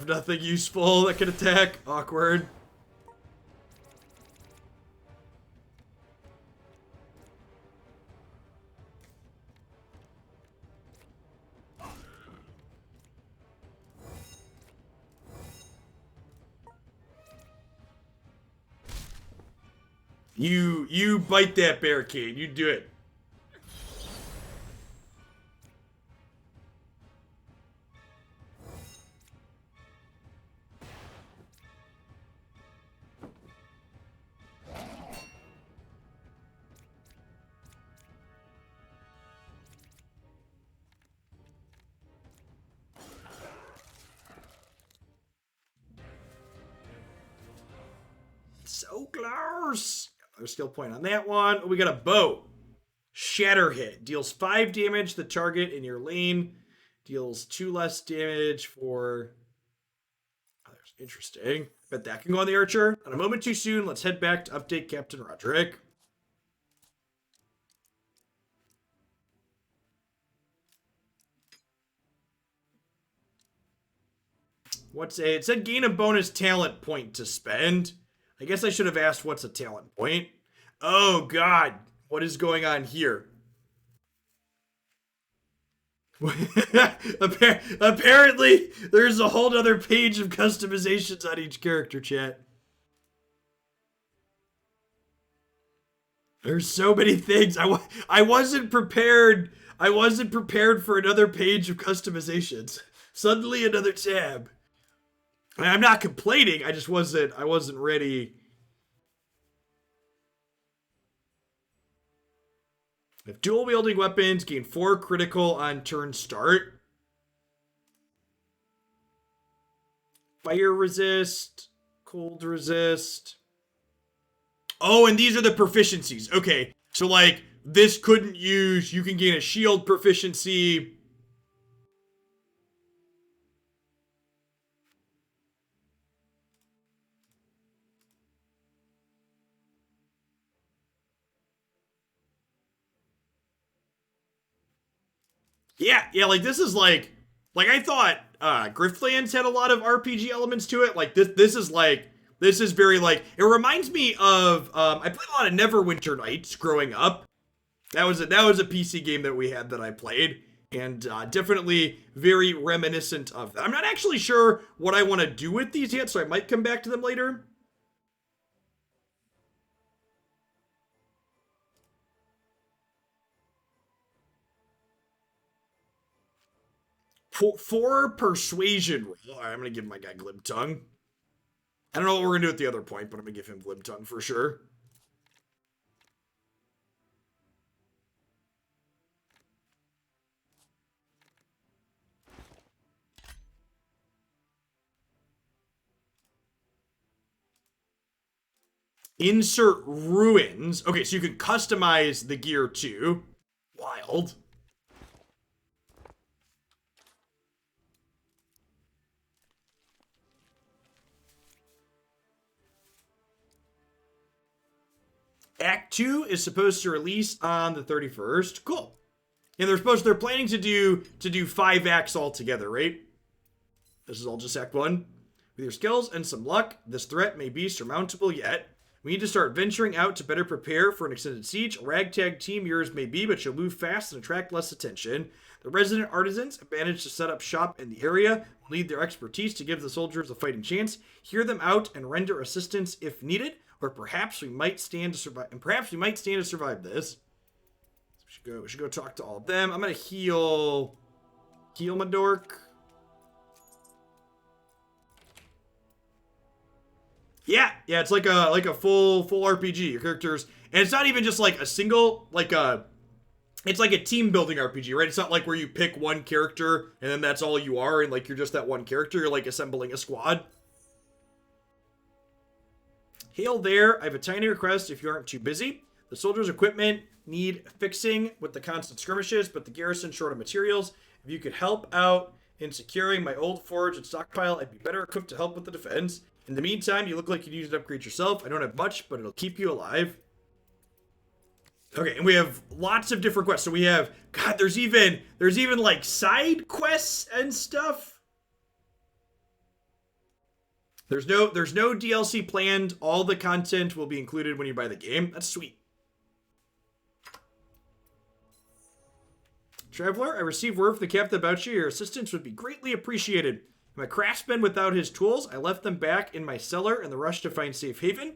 nothing useful that can attack. Awkward. You bite that barricade. You do it. So close. Another skill point on that one. We got a bow. Shatter hit. Deals 5 damage to the target in your lane. Deals 2 less damage for others. Interesting. Bet that can go on the archer. Not a moment too soon. Let's head back to update Captain Roderick. It said gain a bonus talent point to spend. I guess I should have asked what's a talent point. Oh, God. What is going on here? Apparently, there's a whole other page of customizations on each character, chat. There's so many things. I wasn't prepared. I wasn't prepared for another page of customizations. Suddenly another tab. I'm not complaining. I wasn't ready. If dual wielding weapons gain 4 critical on turn start. Fire resist, cold resist. Oh, and these are the proficiencies. Okay. So like this couldn't use, you can gain a shield proficiency. Yeah, like this is like I thought Griftlands had a lot of RPG elements to it. Like this is very like it reminds me of I played a lot of Neverwinter Nights growing up. That was a PC game that we had that I played, and definitely very reminiscent of that. I'm not actually sure what I want to do with these yet, so I might come back to them later. For persuasion roll, all right, I'm gonna give my guy glib tongue. I don't know what we're gonna do at the other point, but I'm gonna give him glib tongue for sure. Insert ruins. Okay, so you can customize the gear too. Wild. Act 2 is supposed to release on the 31st. Cool. And they're planning to do 5 acts altogether, right? This is all just Act 1. With your skills and some luck, this threat may be surmountable yet. We need to start venturing out to better prepare for an extended siege. A ragtag team yours may be, but you'll move fast and attract less attention. The resident artisans have managed to set up shop in the area. Will need their expertise to give the soldiers a fighting chance. Hear them out and render assistance if needed, or perhaps we might stand to survive. And perhaps we might stand to survive this. We should go talk to all of them. I'm gonna heal my dork. Yeah, it's like a full RPG. Your characters, and it's not even just like a single it's like a team building RPG, right? It's not like where you pick one character and then that's all you are, and like you're just that one character. You're like assembling a squad. Hail there. I have a tiny request if you aren't too busy. The soldiers' equipment need fixing with the constant skirmishes, but the garrison short of materials. If you could help out in securing my old forge and stockpile, I'd be better equipped to help with the defense. In the meantime, you look like you need to upgrade yourself. I don't have much, but it'll keep you alive. Okay, and we have lots of different quests. So we have, God, there's even like side quests and stuff. There's no DLC planned. All the content will be included when you buy the game. That's sweet. Traveler, I received word from the captain about you. Your assistance would be greatly appreciated. I'm a craftsman without his tools. I left them back in my cellar in the rush to find safe haven.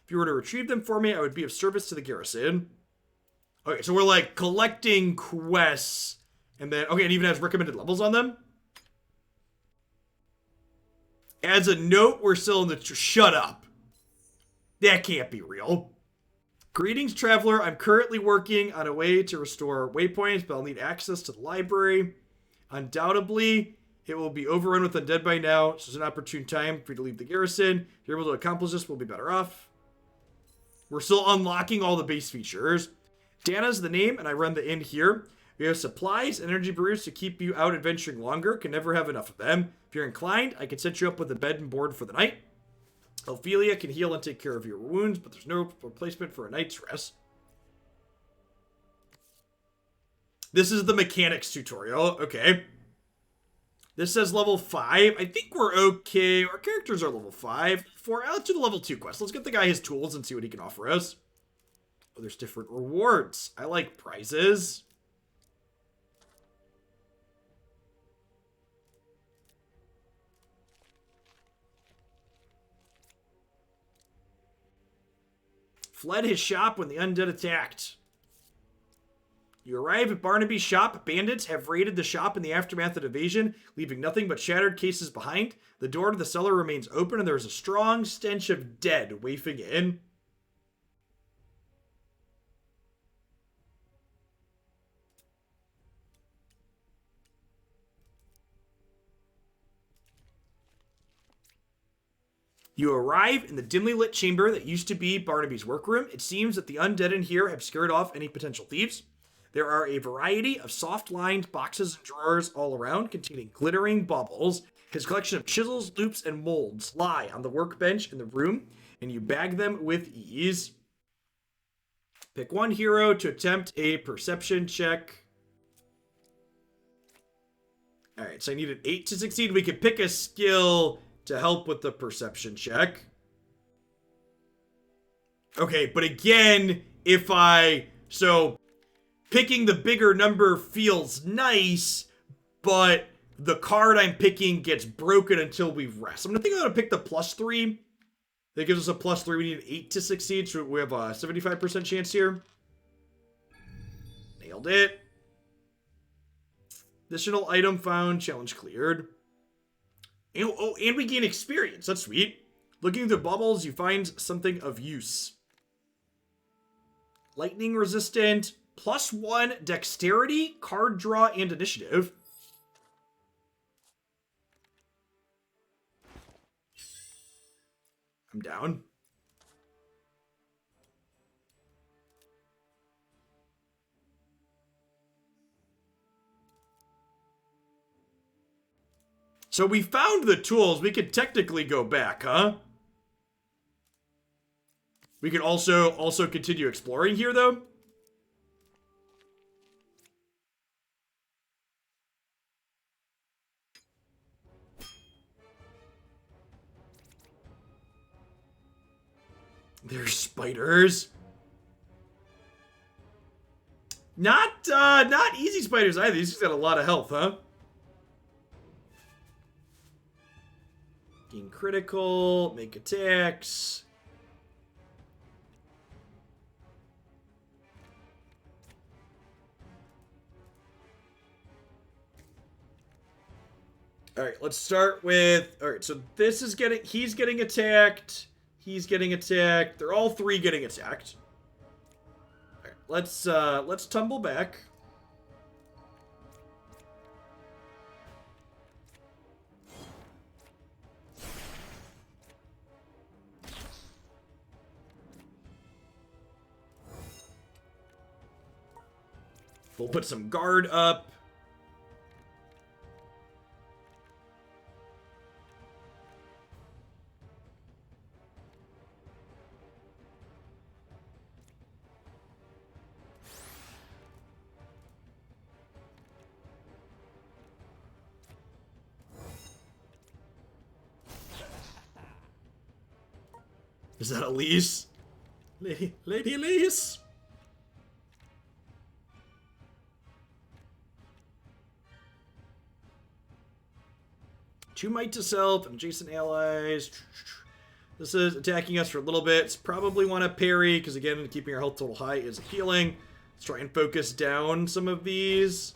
If you were to retrieve them for me, I would be of service to the garrison. Okay, so we're like collecting quests. And then, okay, it even has recommended levels on them. As a note, we're still in the... Shut up. That can't be real. Greetings, traveler. I'm currently working on a way to restore waypoints, but I'll need access to the library. Undoubtedly, it will be overrun with undead by now, so it's an opportune time for you to leave the garrison. If you're able to accomplish this, we'll be better off. We're still unlocking all the base features. Dana's the name, and I run the inn here. We have supplies and energy brews to keep you out adventuring longer. Can never have enough of them. If you're inclined, I can set you up with a bed and board for the night. Ophelia can heal and take care of your wounds, but there's no replacement for a night's rest. This is the mechanics tutorial. Okay. This says level 5. I think we're okay. Our characters are level 5. 4. Let's do the level 2 quest. Let's get the guy his tools and see what he can offer us. Oh, there's different rewards. I like prizes. fled his shop when the undead attacked. You arrive at Barnaby's shop. Bandits have raided the shop in the aftermath of the invasion, leaving nothing but shattered cases behind. The door to the cellar remains open, and there is a strong stench of dead wafting in. You arrive in the dimly lit chamber that used to be Barnaby's workroom. It seems that the undead in here have scared off any potential thieves. There are a variety of soft-lined boxes and drawers all around containing glittering baubles. His collection of chisels, loops, and molds lie on the workbench in the room, and you bag them with ease. Pick one hero to attempt a perception check. Alright, so I need an 8 to succeed. We could pick a skill to help with the perception check. Okay, but again, picking the bigger number feels nice, but the card I'm picking gets broken until we rest. I'm gonna pick the +3. That gives us a +3. We need an 8 to succeed, so we have a 75% chance here. Nailed it. Additional item found, challenge cleared. And we gain experience. That's sweet. Looking through the bubbles, you find something of use. Lightning resistant, +1 dexterity, card draw, and initiative. I'm down. So we found the tools. We could technically go back, huh? We could also continue exploring here, though. There's spiders. Not easy spiders either. These got a lot of health, huh? Gain critical, make attacks. Alright, let's start with... Alright, so this is getting... He's getting attacked. He's getting attacked. They're all three getting attacked. Alright, let's tumble back. We'll put some guard up. Is that Elise? Lady Elise? Two might to self and adjacent allies. This is attacking us for a little bit. It's probably want to parry, because again, keeping our health total high is healing. Let's try and focus down some of these.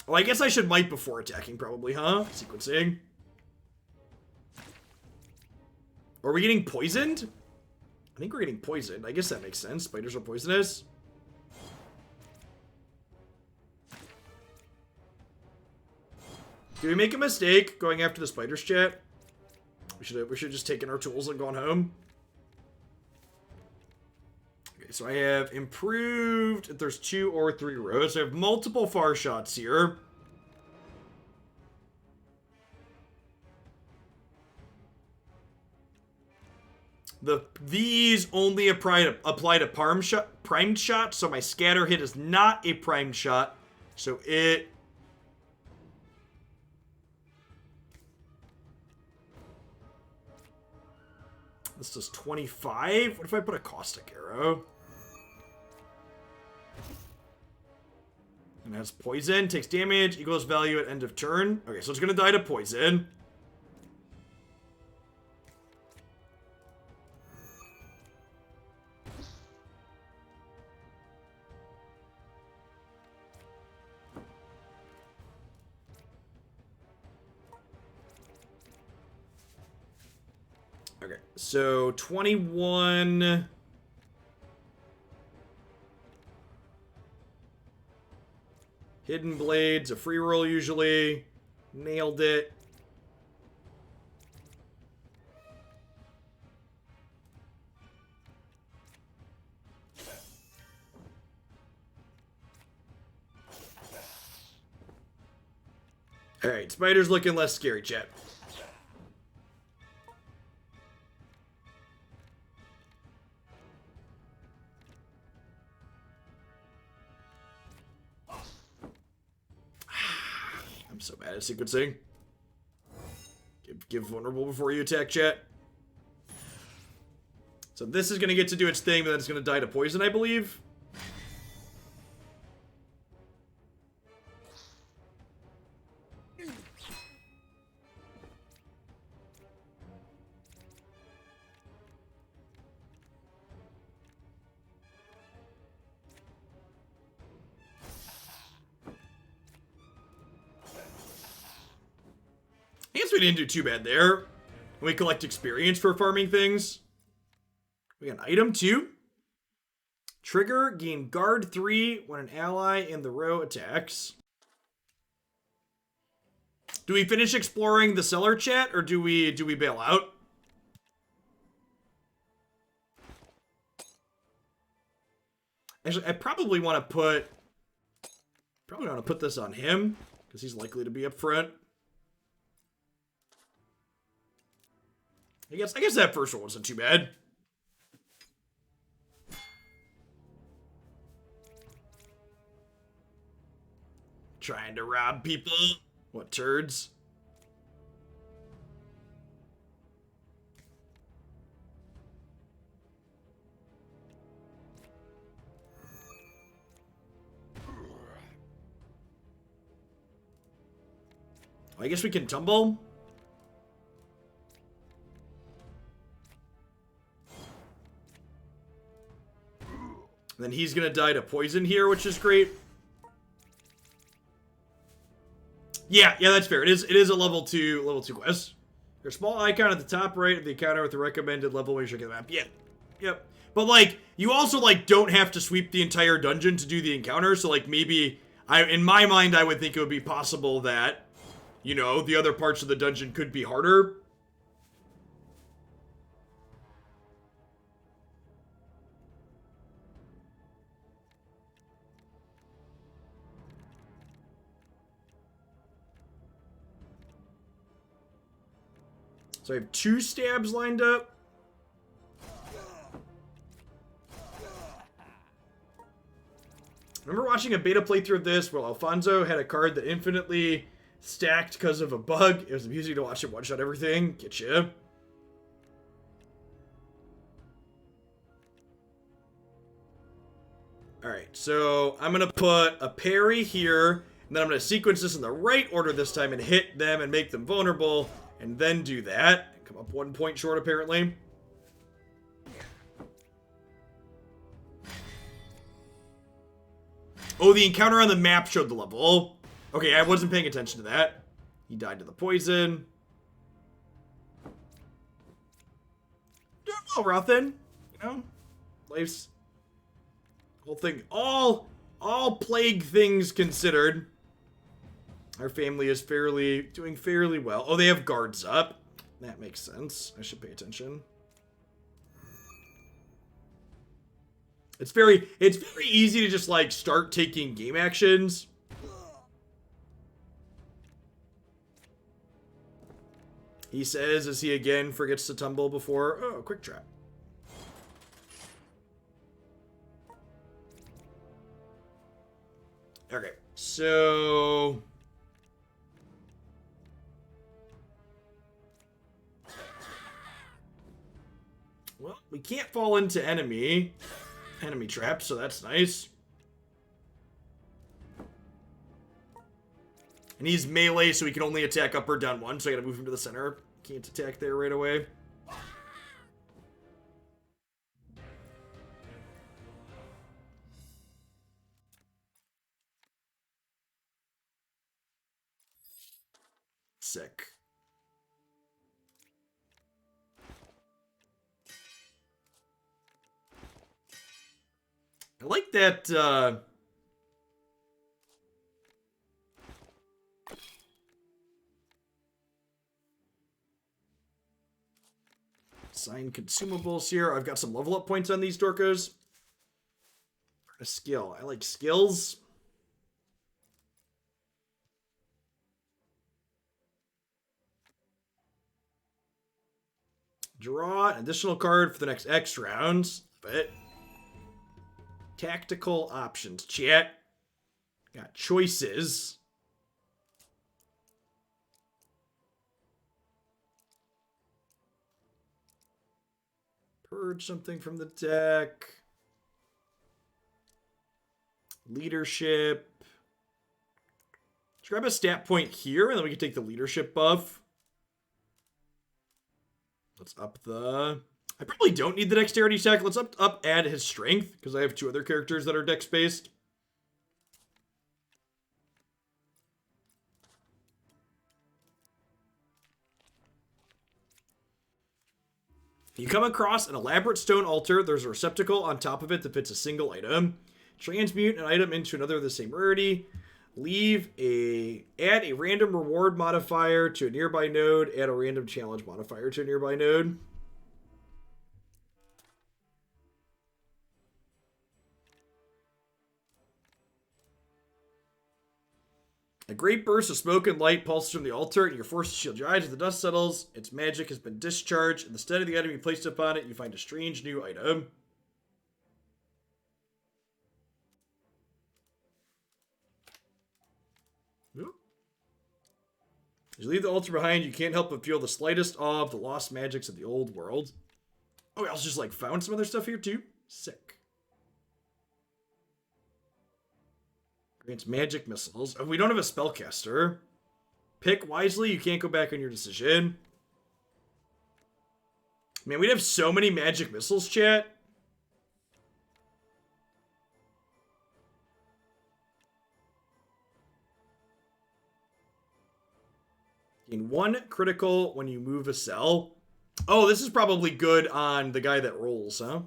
Oh, I guess I should might before attacking, probably, huh? Sequencing. Are we getting poisoned? I think we're getting poisoned. I guess that makes sense. Spiders are poisonous. Did we make a mistake going after the spiders, chat? We should have just taken our tools and gone home. Okay, so I have improved if there's 2 or 3 rows. I have multiple far shots here. These only apply to primed shot, so my scatter hit is not a primed shot. So it... This does 25. What if I put a caustic arrow? And has poison, takes damage, equals value at end of turn. Okay, so it's gonna die to poison. So 21. Hidden Blades, a free roll usually. Nailed it. Alright, Spider's looking less scary, chat. I'm so bad at sequencing. Give vulnerable before you attack, chat. So this is going to get to do its thing, but then it's going to die to poison, I believe. I guess we didn't do too bad there. We collect experience for farming things. We got an item too. Trigger, gain guard 3 when an ally in the row attacks. Do we finish exploring the cellar, chat, or do we bail out? Actually, I probably want to put this on him because he's likely to be up front. I guess that first one wasn't too bad. Trying to rob people. What turds? I guess we can tumble. Then he's gonna die to poison here, which is great. Yeah, that's fair. It is a level 2 quest. There's a small icon at the top right of the encounter with the recommended level where you should get the map. Yeah. Yep. But like, you also like don't have to sweep the entire dungeon to do the encounter, so like maybe in my mind I would think it would be possible that, you know, the other parts of the dungeon could be harder. So I have 2 stabs lined up. I remember watching a beta playthrough of this where Alfonso had a card that infinitely stacked because of a bug. It was amusing to watch him one-shot everything. Get you. Alright, so I'm going to put a parry here, and then I'm going to sequence this in the right order this time and hit them and make them vulnerable, and then do that. Come up 1 point short, apparently. Oh, the encounter on the map showed the level. Okay, I wasn't paying attention to that. He died to the poison. Doing well, Rothin. You know? Life's... whole thing. All plague things considered. Our family is doing fairly well. Oh, they have guards up. That makes sense. I should pay attention. It's very easy to just like start taking game actions. He says as he again forgets to tumble before. Oh, quick trap. Okay, so well, we can't fall into enemy traps, so that's nice. And he's melee, so he can only attack up or down 1, so I gotta move him to the center. Can't attack there right away. Sick. I like that, assign consumables here. I've got some level up points on these Dorkos. A skill. I like skills. Draw an additional card for the next X rounds. But tactical options. Chat. Got choices. Purge something from the deck. Leadership. Let's grab a stat point here, and then we can take the leadership buff. Let's up the... I probably don't need the dexterity stack. Let's add his strength, because I have 2 other characters that are dex-based. You come across an elaborate stone altar. There's a receptacle on top of it that fits a single item. Transmute an item into another of the same rarity. Add a random reward modifier to a nearby node. Add a random challenge modifier to a nearby node. A great burst of smoke and light pulses from the altar, and you're forced to shield your eyes as the dust settles. Its magic has been discharged. Instead of the item you placed upon it, you find a strange new item. As you leave the altar behind, you can't help but feel the slightest awe of the lost magics of the old world. Oh, we also just, like, found some other stuff here, too? Sick. Grants magic missiles. Oh, we don't have a spellcaster. Pick wisely. You can't go back on your decision. Man, we'd have so many magic missiles, chat. Gain 1 critical when you move a cell. Oh, this is probably good on the guy that rolls, huh?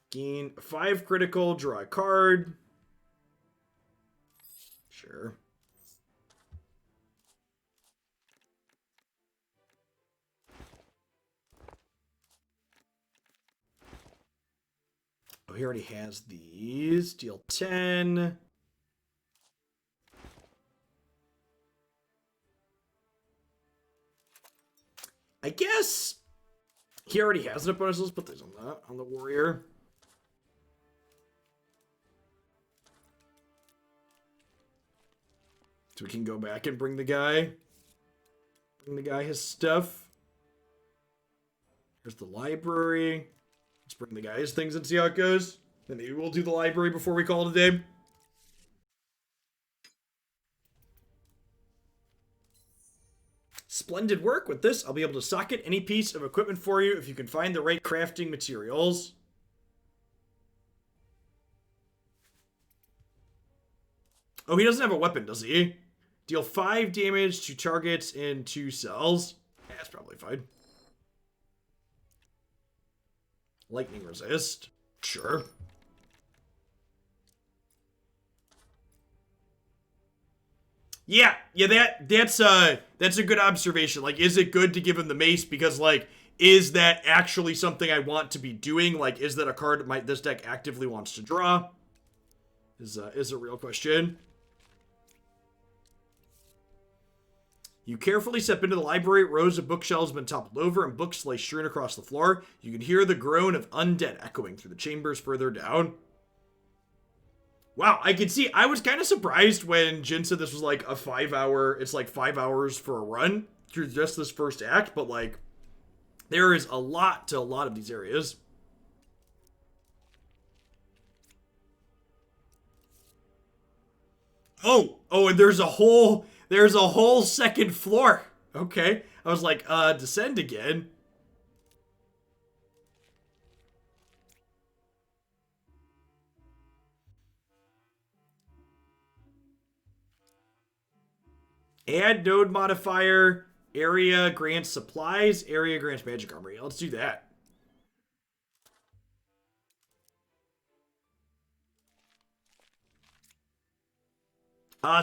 Gain 5 critical, draw a card. Sure. Oh, he already has these. Deal 10. I guess he already has an bonus. Let's put these on that, on the warrior. So we can go back and bring the guy his stuff. Here's the library. Let's bring the guy his things and see how it goes. Then maybe we'll do the library before we call it a day. Splendid work. With this, I'll be able to socket any piece of equipment for you if you can find the right crafting materials. Oh, he doesn't have a weapon, does he? Deal 5 damage to targets in 2 cells. Yeah, that's probably fine. Lightning resist. Sure. Yeah, that's a good observation. Like, is it good to give him the mace? Because, like, is that actually something I want to be doing? Like, is that a card this deck actively wants to draw? Is a real question. You carefully step into the library. Rows of bookshelves have been toppled over and books lay strewn across the floor. You can hear the groan of undead echoing through the chambers further down. Wow, I can see. I was kind of surprised when Jin said this was like a 5-hour, it's like 5 hours for a run through just this first act, but like, there is a lot to a lot of these areas. Oh, and there's a whole second floor. Okay. I was like, descend again. Add node modifier. Area grants supplies. Area grants magic armor. Yeah, let's do that.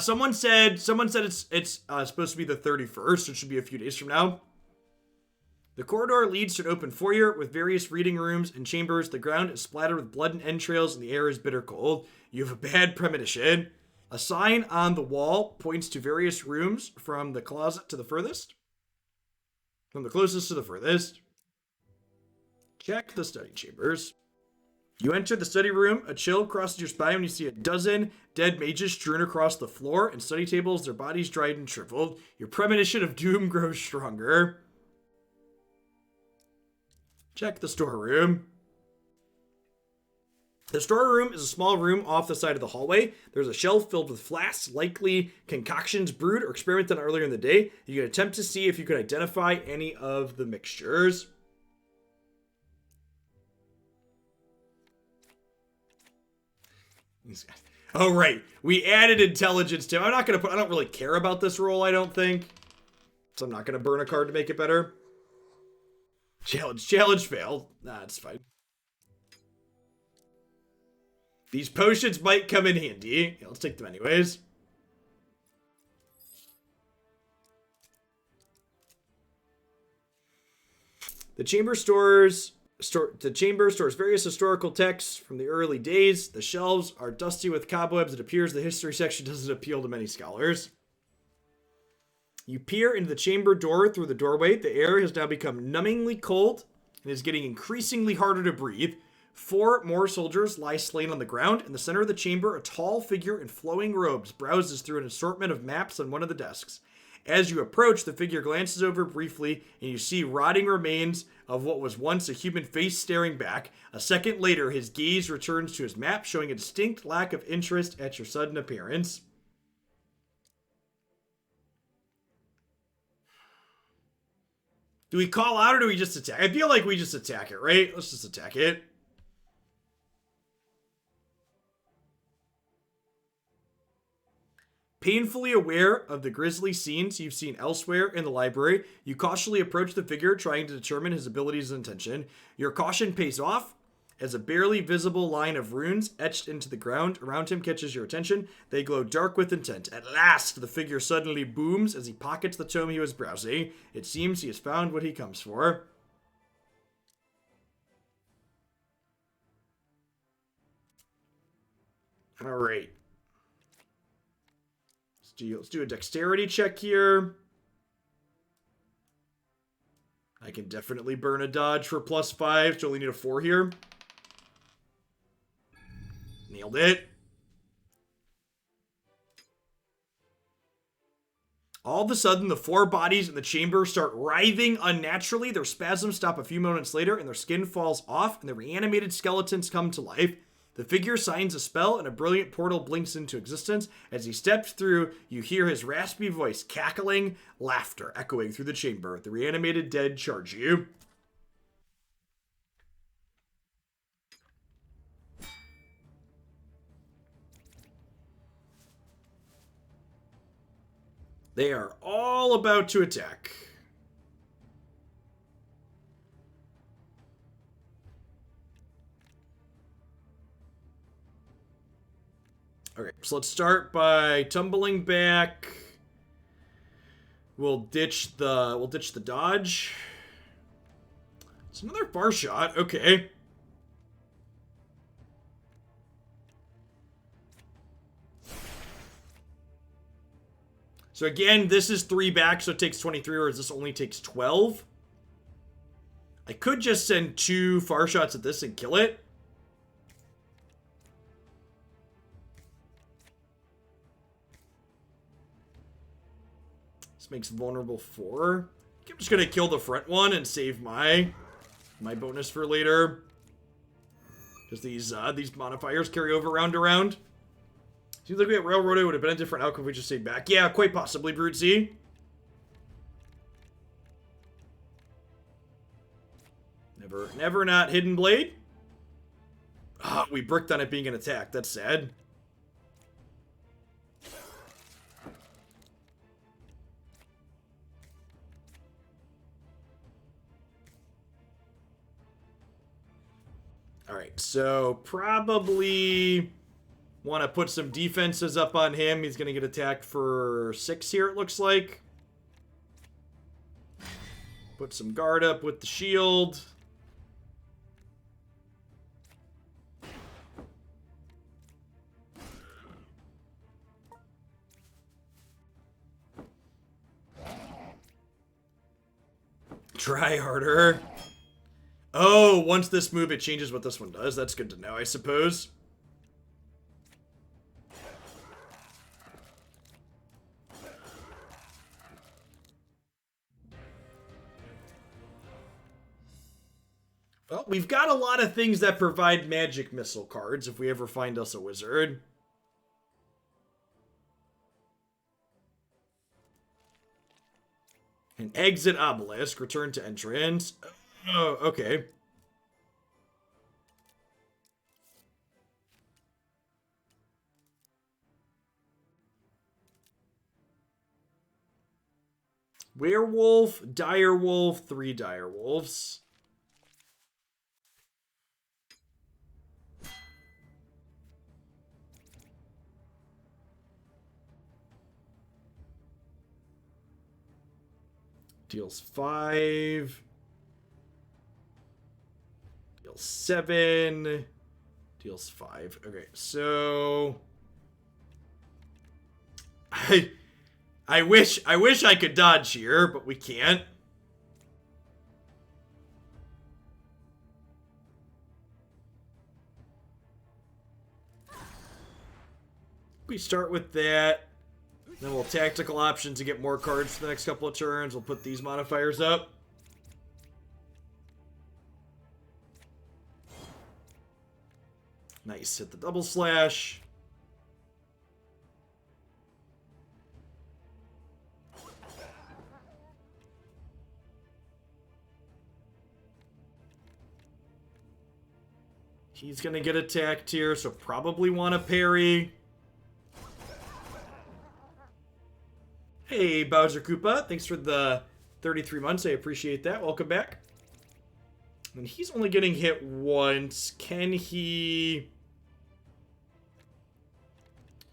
Someone said it's supposed to be the 31st. So it should be a few days from now. The corridor leads to an open foyer with various reading rooms and chambers. The ground is splattered with blood and entrails, and the air is bitter cold. You have a bad premonition. A sign on the wall points to various rooms from the closet to the furthest. From the closest to the furthest. Check the study chambers. You enter the study room. A chill crosses your spine when you see a dozen dead mages strewn across the floor and study tables, their bodies dried and shriveled. Your premonition of doom grows stronger. Check the storeroom. The storeroom is a small room off the side of the hallway. There's a shelf filled with flasks, likely concoctions brewed or experimented on earlier in the day. You can attempt to see if you can identify any of the mixtures. Oh, right. We added intelligence to him. I don't really care about this roll, I don't think. So I'm not going to burn a card to make it better. Challenge failed. Nah, it's fine. These potions might come in handy. Yeah, let's take them anyways. The chamber stores various historical texts from the early days. The shelves are dusty with cobwebs. It appears the history section doesn't appeal to many scholars. You peer into the chamber door through the doorway. The air has now become numbingly cold and is getting increasingly harder to breathe. 4 more soldiers lie slain on the ground. In the center of the chamber, a tall figure in flowing robes browses through an assortment of maps on one of the desks. As you approach, the figure glances over briefly, and you see rotting remains of what was once a human face staring back. A second later, his gaze returns to his map, showing a distinct lack of interest at your sudden appearance. Do we call out or do we just attack? I feel like we just attack it, right? Let's just attack it. Painfully aware of the grisly scenes you've seen elsewhere in the library, you cautiously approach the figure, trying to determine his abilities and intention. Your caution pays off, as a barely visible line of runes etched into the ground around him catches your attention. They glow dark with intent. At last, the figure suddenly booms as he pockets the tome he was browsing. It seems he has found what he comes for. All right. Let's do a dexterity check here. I can definitely burn a dodge for +5, so only need a 4 here. Nailed it. All of a sudden, the 4 bodies in the chamber start writhing unnaturally. Their spasms stop a few moments later, and their skin falls off, and the reanimated skeletons come to life. The figure signs a spell, and a brilliant portal blinks into existence. As he steps through, you hear his raspy voice cackling, laughter echoing through the chamber. The reanimated dead charge you. They are all about to attack. Okay, so let's start by tumbling back. We'll ditch the dodge. It's another far shot. Okay. So again, this is 3 back, so it takes 23, whereas this only takes 12. I could just send 2 far shots at this and kill it. This makes vulnerable 4. I'm just gonna kill the front one and save my bonus for later. Because these modifiers carry over round to round. Seems like we at Railroad, it would have been a different outcome if we just stayed back. Yeah, quite possibly, Brute Z. Never not Hidden Blade. Ah, we bricked on it being an attack. That's sad. Alright, so probably want to put some defenses up on him. He's going to get attacked for 6 here, it looks like. Put some guard up with the shield. Try harder. Oh, once this move, it changes what this one does. That's good to know, I suppose. Well, we've got a lot of things that provide magic missile cards if we ever find us a wizard. An exit obelisk, return to entrance. Oh, okay. Werewolf, direwolf, 3 direwolves. Deals 5. Deals 7. Deals 5. Okay, so I wish I could dodge here, but we can't. We start with that. Then we'll tactical option to get more cards for the next couple of turns. We'll put these modifiers up. Nice. Hit the double slash. He's going to get attacked here, so probably want to parry. Hey, Bowser Koopa. Thanks for the 33 months. I appreciate that. Welcome back. And he's only getting hit once. Can he...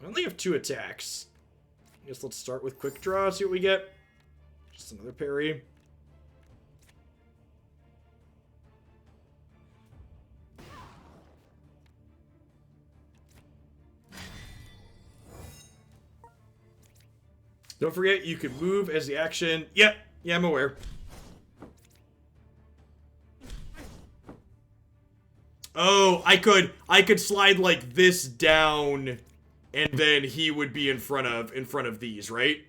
I only have 2 attacks. I guess let's start with quick draw, see what we get. Just another parry. Don't forget, you can move as the action. Yep, yeah, I'm aware. Oh, I could slide like this down, and then he would be in front of these, right?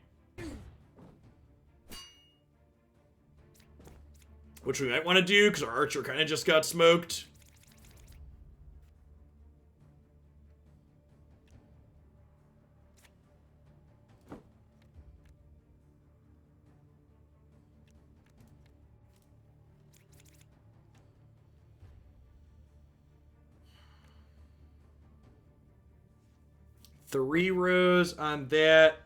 Which we might want to do, because our archer kind of just got smoked. Three rows on that.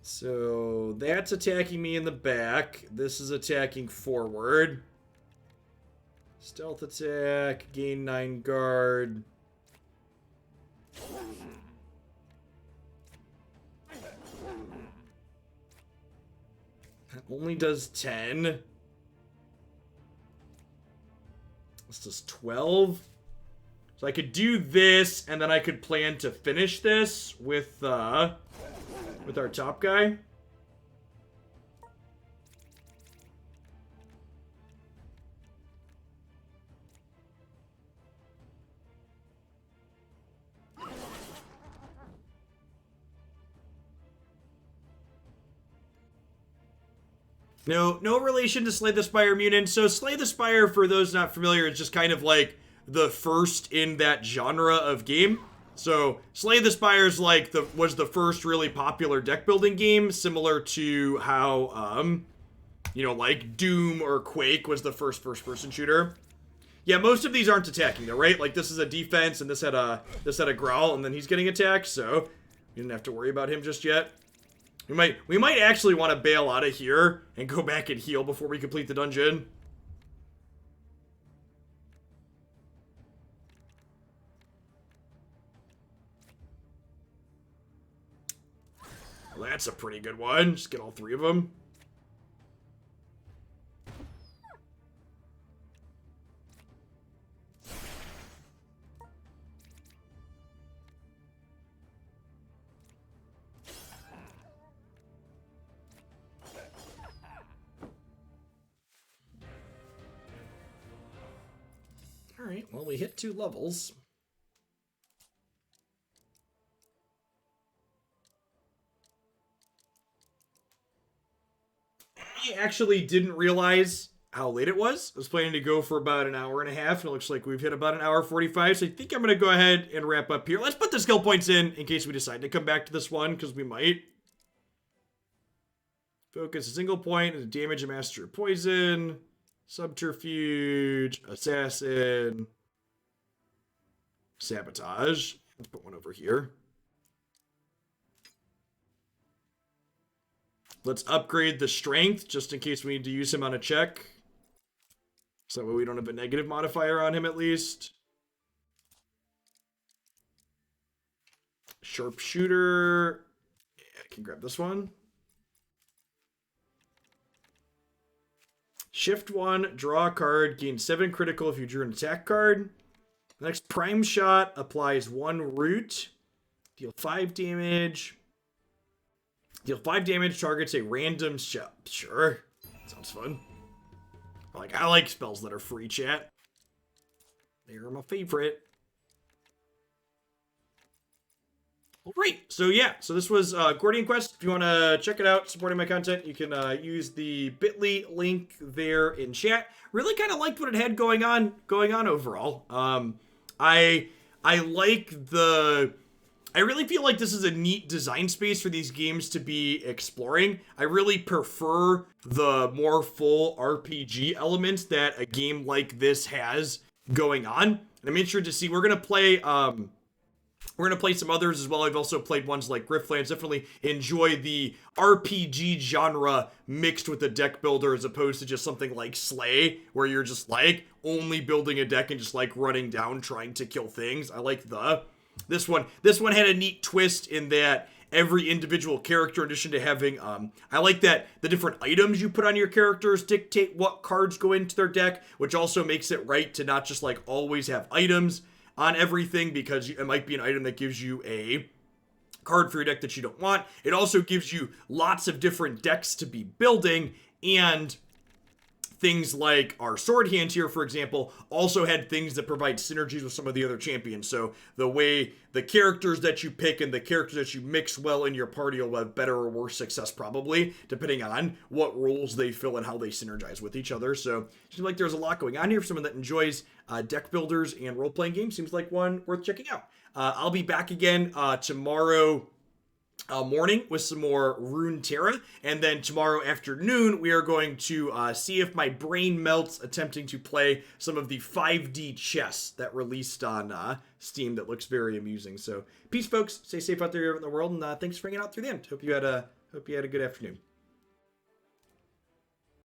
So that's attacking me in the back. This is attacking forward. Stealth attack, gain 9 guard. That only does 10. This does 12. So I could do this, and then I could plan to finish this with our top guy. No relation to Slay the Spire Mutant. So Slay the Spire, for those not familiar, is just kind of like the first in that genre of game. So Slay the Spire is like was the first really popular deck building game, similar to how You know, like Doom or Quake was the first-person shooter. Yeah, most of these aren't attacking though, right? Like this is a defense, and this had a growl, and then he's getting attacked, so you didn't have to worry about him just yet. We might actually want to bail out of here and go back and heal before we complete the dungeon. Well, that's a pretty good one. Just get all 3 of them. Alright, well, we hit 2 levels. I actually didn't realize how late it was. I was planning to go for about an hour and a half, and it looks like we've hit about an hour 45, so I think I'm going to go ahead and wrap up here. Let's put the skill points in case we decide to come back to this one, because we might. Focus a single point, damage a master of poison, subterfuge, assassin, sabotage. Let's put one over here. Let's upgrade the strength, just in case we need to use him on a check. So that way we don't have a negative modifier on him, at least. Sharpshooter. Yeah, I can grab this one. Shift 1, draw a card, gain 7 critical if you drew an attack card. The next prime shot applies 1 root. Deal 5 damage. Deal 5 damage, targets a random shot. Sure. Sounds fun. I like spells that are free, chat. They're my favorite. All right. So yeah. So this was Gordian Quest. If you want to check it out, supporting my content, you can use the bit.ly link there in chat. Really kind of liked what it had going on overall. I like the... I really feel like this is a neat design space for these games to be exploring. I really prefer the more full RPG elements that a game like this has going on. And I'm interested to see. We're gonna play some others as well. I've also played ones like Griftlands. Definitely enjoy the RPG genre mixed with the deck builder as opposed to just something like Slay, where you're just like only building a deck and just like running down trying to kill things. I like this one had a neat twist in that every individual character, in addition to having, I like that the different items you put on your characters dictate what cards go into their deck, which also makes it right to not just like always have items on everything, because it might be an item that gives you a card for your deck that you don't want. It also gives you lots of different decks to be building, and things like our sword hand here, for example, also had things that provide synergies with some of the other champions. So the way the characters that you pick and the characters that you mix well in your party will have better or worse success, probably, depending on what roles they fill and how they synergize with each other. So it seems like there's a lot going on here for someone that enjoys deck builders and role-playing games. Seems like one worth checking out. I'll be back again tomorrow morning with some more Runeterra, and then tomorrow afternoon we are going to see if my brain melts attempting to play some of the 5D chess that released on Steam that looks very amusing. So peace, folks. Stay safe out there in the world, and thanks for hanging out through the end. Hope you had a good afternoon.